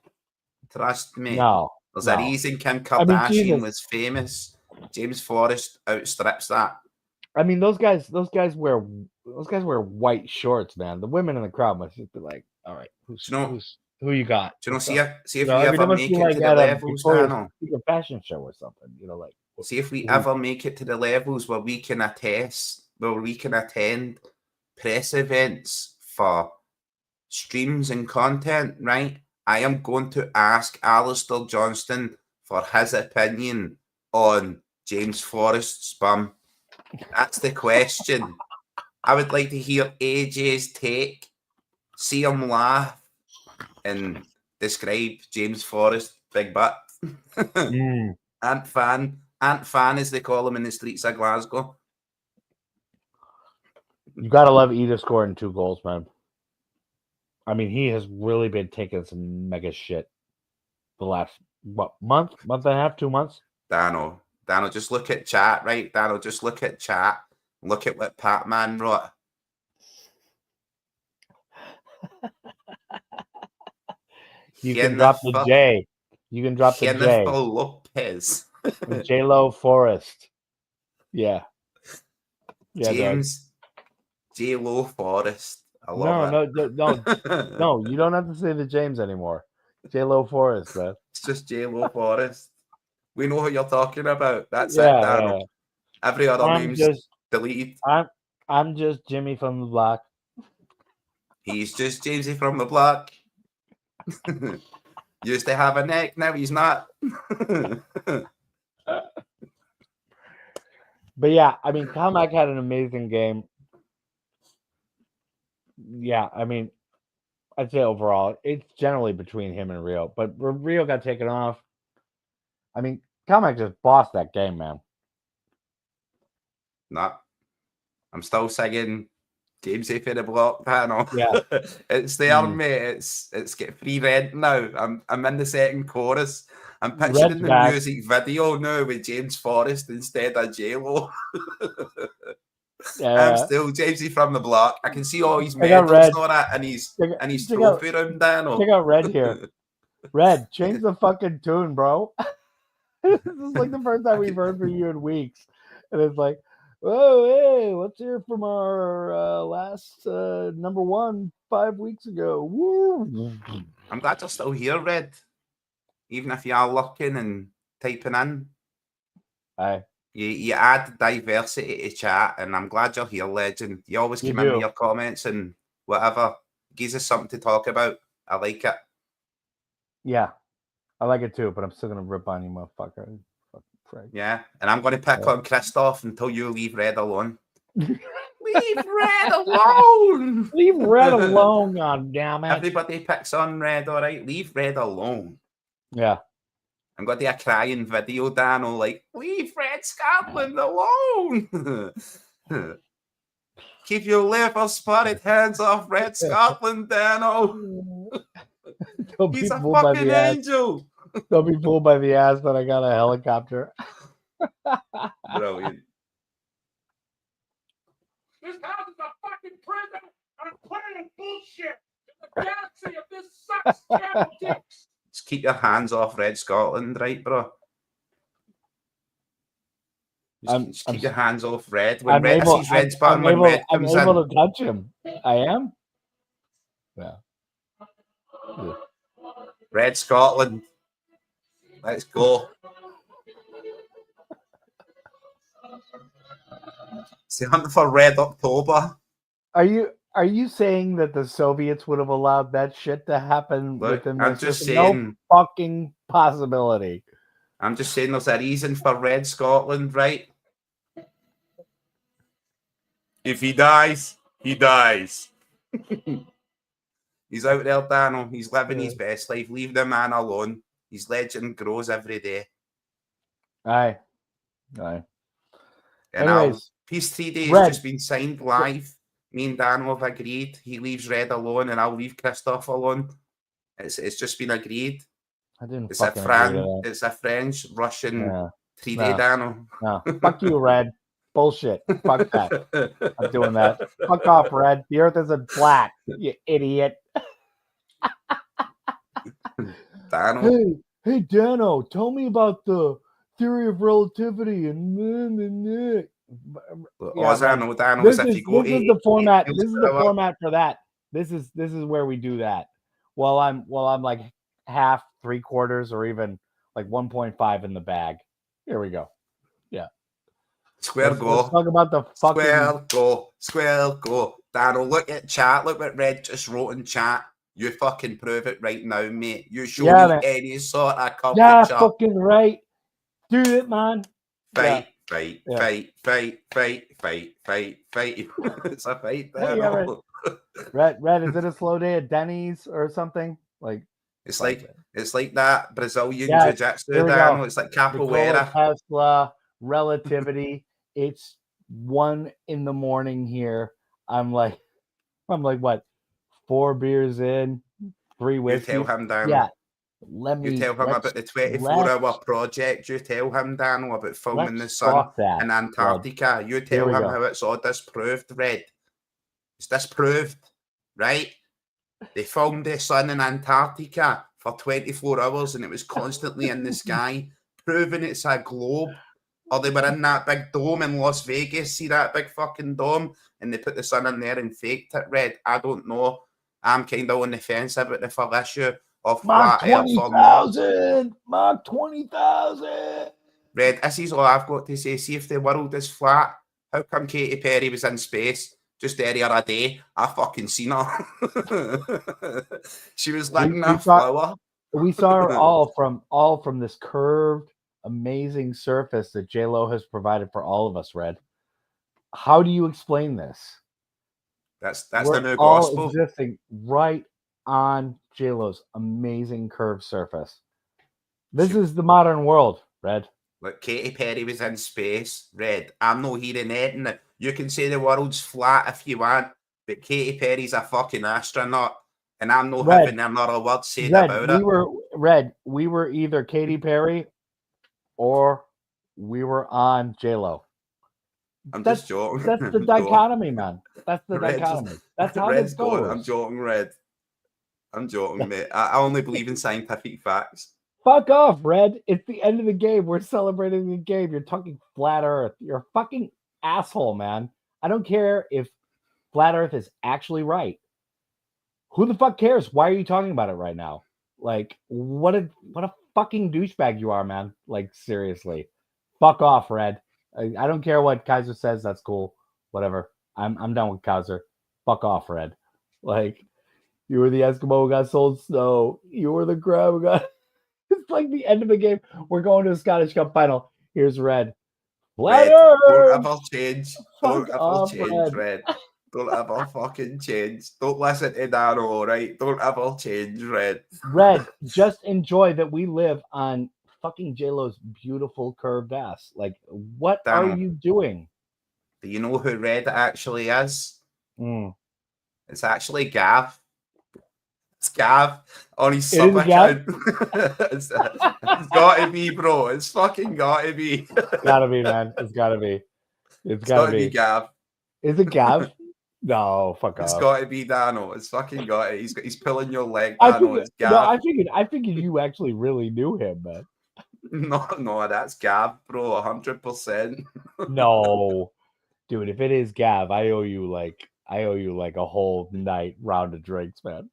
No, there's a reason Kim Kardashian was famous. James Forrest outstrips that. Those guys wear white shorts, man. The women in the crowd must just be like, all right, who you got? Do you know, see if we ever make it to the levels, Dano. A fashion show or something, see if we ever make it to the levels where we can attend press events for streams and content, right? I am going to ask Alistair Johnston for his opinion on James Forrest's bum. That's the question. I would like to hear AJ's take, see him laugh, and describe James Forrest's big butt. Ant fan, as they call him in the streets of Glasgow. You gotta love Ida scoring 2 goals, man. He has really been taking some mega shit the last month and a half, 2 months. Dano, just look at chat, right? Dano, just look at chat. Look at what Patman wrote. You can drop the J. You can drop the J. Lopez. J-Lo Forrest. Yeah. James J-Lo Forrest. I love it. No. You don't have to say the James anymore. J-Lo Forrest, man. It's just J-Lo Forrest. We know who you're talking about. That's it, Dano. Yeah. Every other name's deleted. I'm just Jimmy from the block. He's just Jamesy from the block. Used to have a neck, now he's not. But yeah, Cal Mack had an amazing game. Yeah, I'd say overall, it's generally between him and Rio. But Rio got taken off. Cal Mack just bossed that game, man. Nah. I'm still singing Jamesy for the block panel. Yeah. It's there, mate. It's get free rent now. I'm in the second chorus. I'm picturing the music video now with James Forrest instead of J-Lo. I'm still Jamesy from the block. I can see all his medals and all that, and he's trophy room, Dano. Check out Red here. Red, change the fucking tune, bro. This is like the first time we've heard from you in weeks. And it's like, whoa, hey, let's hear from our last number 1 5 weeks ago. Woo. I'm glad you're still here, Red. Even if you are looking and typing in. Aye. You add diversity to chat, and I'm glad you're here, legend. You always come in with your comments and whatever. Gives us something to talk about. I like it. Yeah, I like it too, but I'm still going to rip on you, motherfucker. Yeah, and I'm going to pick on Christoph until you leave Red alone. Leave Red alone! Leave Red alone, god damn it. Everybody picks on Red, all right? Leave Red alone. Yeah. I'm going to do a crying video, Dano, like, leave Red Scotland alone. Keep your liver-spotted hands off Red Scotland, Dano. He's a fucking angel. Don't be fooled by the ass that I got a helicopter. Brilliant. This house is a fucking prison on a planet of bullshit. The galaxy of this sucks camel dicks. Just keep your hands off Red Scotland, right, bro? Just keep your hands off Red. When Red sees Red's button, when Red comes in. I'm able to touch him. I am? Yeah. Red Scotland. Let's go. See, hunting for Red October. Are you saying that the Soviets would have allowed that shit to happen within I'm just saying, no fucking possibility. I'm just saying there's a reason for Red Scotland, right? If he dies, he dies. He's out there, Dano. He's living his best life. Leave the man alone. His legend grows every day. Aye. And anyways, Peace Treaty has just been signed live. Me and Dano have agreed. He leaves Red alone, and I'll leave Christoph alone. It's just been agreed. I didn't. It's a French-Russian treaty, Dano. No, fuck you, Red. Bullshit. Fuck that. I'm doing that. Fuck off, Red. The Earth isn't flat. You idiot. Dano. Hey, Dano. Tell me about the theory of relativity and Dano. This is the format. This is the format for that. This is where we do that. While I'm like half, 3/4, or even like 1.5 in the bag. Here we go. Yeah. Square go. Let's talk about the fucking Square go. Dano, look at chat. Look what Red just wrote in chat. You fucking prove it right now, mate. You show me any sort of culture. Yeah, fucking right. Do it, man. Fight. It's a fight, Dano. Red, is it a slow day at Denny's or something? Like it's like that Brazilian jiu-jitsu, Dano. It's like capoeira. Tesla, relativity. It's 1 a.m. here. I'm like what? 4 beers in, 3 whiskeys. You tell him, Dano. Yeah. You tell him about the 24-hour project. You tell him, Dano, about filming the sun in Antarctica. Red. You tell him how it's all disproved, Red. It's disproved, right? They filmed the sun in Antarctica for 24 hours and it was constantly in the sky, proving it's a globe. Or they were in that big dome in Las Vegas. See that big fucking dome? And they put the sun in there and faked it, Red. I don't know. I'm kind of on the fence about the full issue of Mark 20,000. Mark 20,000. Red, this is all I've got to say. See if the world is flat. How come Katy Perry was in space just earlier a day? I fucking seen her. She was licking a flower. We saw her all from this curved, amazing surface that J-Lo has provided for all of us, Red. How do you explain this? That's the new gospel. All existing right on J-Lo's amazing curved surface. This is the modern world, Red. Look, Katy Perry was in space, Red. I'm not hearing anything. You can say the world's flat if you want, but Katy Perry's a fucking astronaut, and I'm not having another word said about it. We were either Katy Perry or we were on J-Lo. Just joking. That's the dichotomy, man. That's the dichotomy. That's how this goes. I'm joking, Red. I'm joking, mate. I only believe in scientific facts. Fuck off, Red. It's the end of the game. We're celebrating the game. You're talking flat Earth. You're a fucking asshole, man. I don't care if flat Earth is actually right. Who the fuck cares? Why are you talking about it right now? Like, what a fucking douchebag you are, man. Like, seriously. Fuck off, Red. I don't care what Kaiser says. That's cool. Whatever. I'm done with Kaiser. Fuck off, Red. Like, you were the Eskimo who got sold snow. You were the crab who got... It's like the end of the game. We're going to a Scottish Cup final. Here's Red. Red, don't ever change. Don't ever change, Red. Don't ever fucking change. Don't listen to Dano, all right? Don't ever change, Red. Red, just enjoy that we live on fucking J-Lo's beautiful curved ass. Like, what are Dano. you doing? Do you know who Red actually is? Mm. It's actually Gav. It's Gav on his It sub is Gav? account. It's got to be, bro. It's fucking got to be. Gotta be, man. It's gotta be. It's gotta be Gav. Is it Gav? No, fuck It's off. got to be Dano. It's fucking got to. He's pulling your leg, I Dano. figured, It's Gav. no, I figured you actually really knew him, man. No, that's Gav, bro. 100%. No, dude. If it is Gav, I owe you like a whole night round of drinks, man.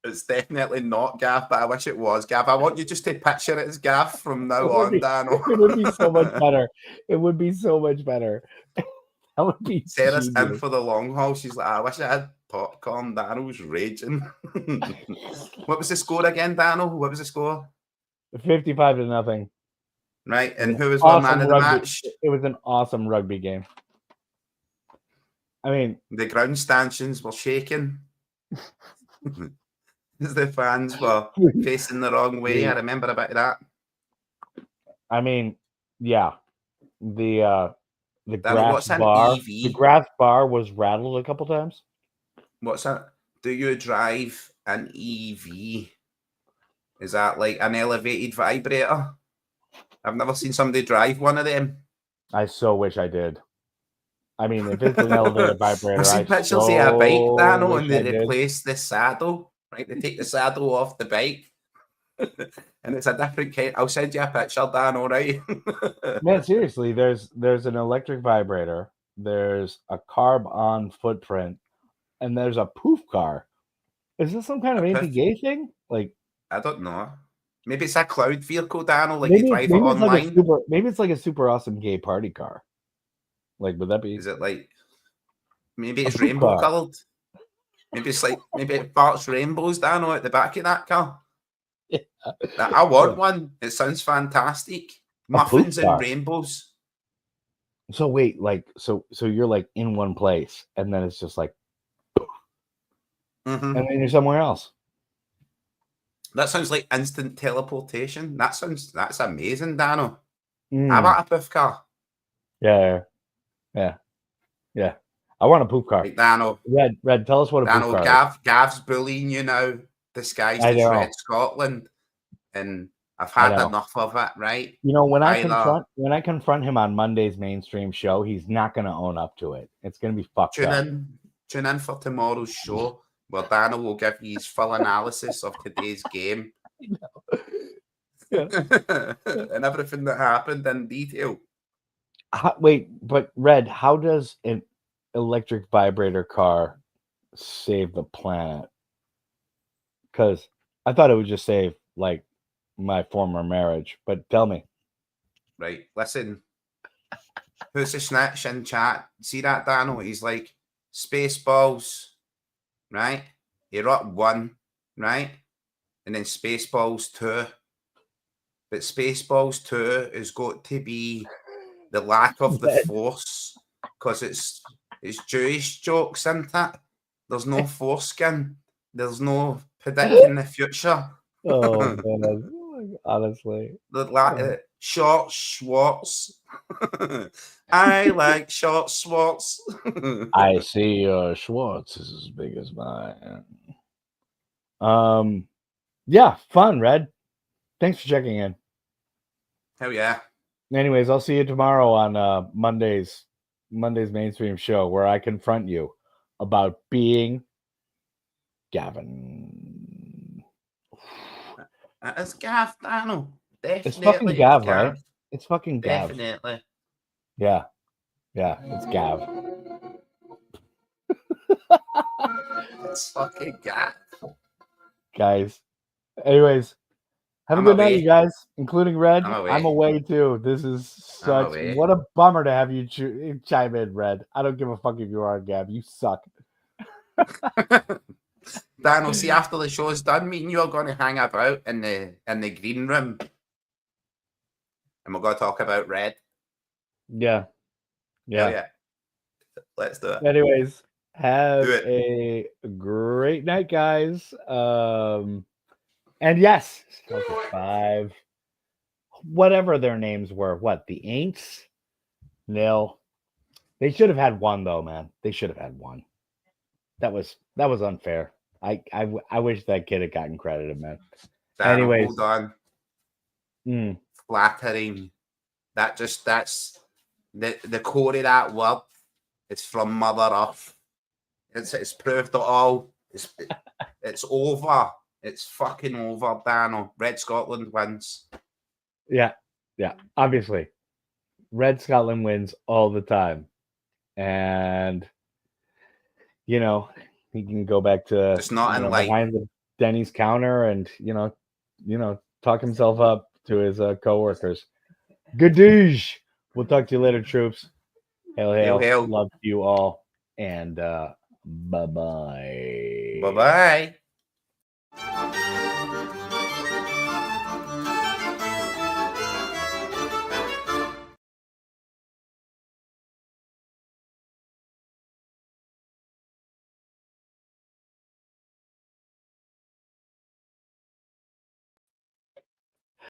It's definitely not Gav, but I wish it was Gav. I want you just to picture it as Gav from now on, Dano. It would be so much better. It would be so much better. That would be Sarah's in genius. for the long haul. She's like, I wish I had popcorn. Dano's raging. What was the score again, Dano? What was the score? 55-0. Right, and who was one man of the rugby. match? It was an awesome rugby game. I mean, the ground stanchions were shaking. The fans were facing the wrong way. I remember a bit of that. I mean, yeah. The Dano, grass bar. The grass bar was rattled a couple times. What's that? Do you drive an EV? Is that like an elevated vibrator? I've never seen somebody drive one of them. I so wish I did. I mean, if it's an elevated vibrator, I've seen pictures of a bike, Dano, and they replace the saddle. Right, they take the saddle off the bike, and it's a different kind. I'll send you a picture, Dano. Right? Man, seriously, there's an electric vibrator. There's a carb-on footprint, and there's a poof car. Is this some kind of anti-gay thing? Like, I don't know. Maybe it's a cloud vehicle, Dano. Like maybe, you drive it online. Maybe it's like a super awesome gay party car. Like, would that be? Is it like? Maybe it's rainbow colored. Maybe it's like maybe it farts rainbows, Dano, at the back of that car. Yeah. I want one. It sounds fantastic. Muffins and rainbows. So wait, like so you're like in one place, and then it's just like, and then you're somewhere else. That sounds like instant teleportation. That's amazing, Dano. How about a poof car? Yeah. I want a poop car. Right, Dano. Red, tell us what a Dano, poop car is. Gav's bullying you now, disguised as Red Scotland, and I've had enough of it, right? You know, when I confront him on Monday's mainstream show, he's not going to own up to it. It's going to be fucked up. Tune in for tomorrow's show, where Dano will give you his full analysis of today's game. And everything that happened in detail. Wait, but Red, how does an electric vibrator car save the planet? Because I thought it would just save like my former marriage, but tell me. Right, listen. Who's the snitch in chat? See that, Dano? He's like Spaceballs, right? He wrote 1, right? And then Spaceballs 2. But Spaceballs 2 has got to be the lack of the Force, because it's Jewish jokes, isn't it? There's no foreskin. There's no predicting the future. Oh man, honestly. Short Schwartz. I like short Schwartz. I see your Schwartz is as big as mine. Yeah, fun, Red. Thanks for checking in. Hell yeah. Anyways, I'll see you tomorrow on Monday's mainstream show, where I confront you about being Gavin. It's Gav, Dano. Definitely. It's fucking Gav, right? It's fucking Gav. Definitely. Yeah, it's Gav. It's fucking Gav. Guys. Anyways, have a good night, you guys, including Red. I'm away too. This is such what a bummer to have you chime in, Red. I don't give a fuck if you are Gav. You suck. Dano, see, after the show's done, me and you are going to hang about in the green room, and we're going to talk about Red. Yeah. Let's Let's do it. Anyways, have Do it. a great night, guys. And yes, Celtics 5. Whatever their names were. What, the Aints? Nil. They should have had one, though, man. They should have had one. That was unfair. I wish that kid had gotten credited, man. Dan, Anyways. hold on. Flattering. That's the core of that word. It's from Mother Earth. It's proved it all. It's over. It's fucking over, Dano. Red Scotland wins. Yeah. Obviously, Red Scotland wins all the time, and he can go back to It's not in light. behind the Denny's counter and talk himself up to his coworkers. Good douche. We'll talk to you later, troops. Hail, hail. Hail. Love to you all, and bye-bye. Bye-bye.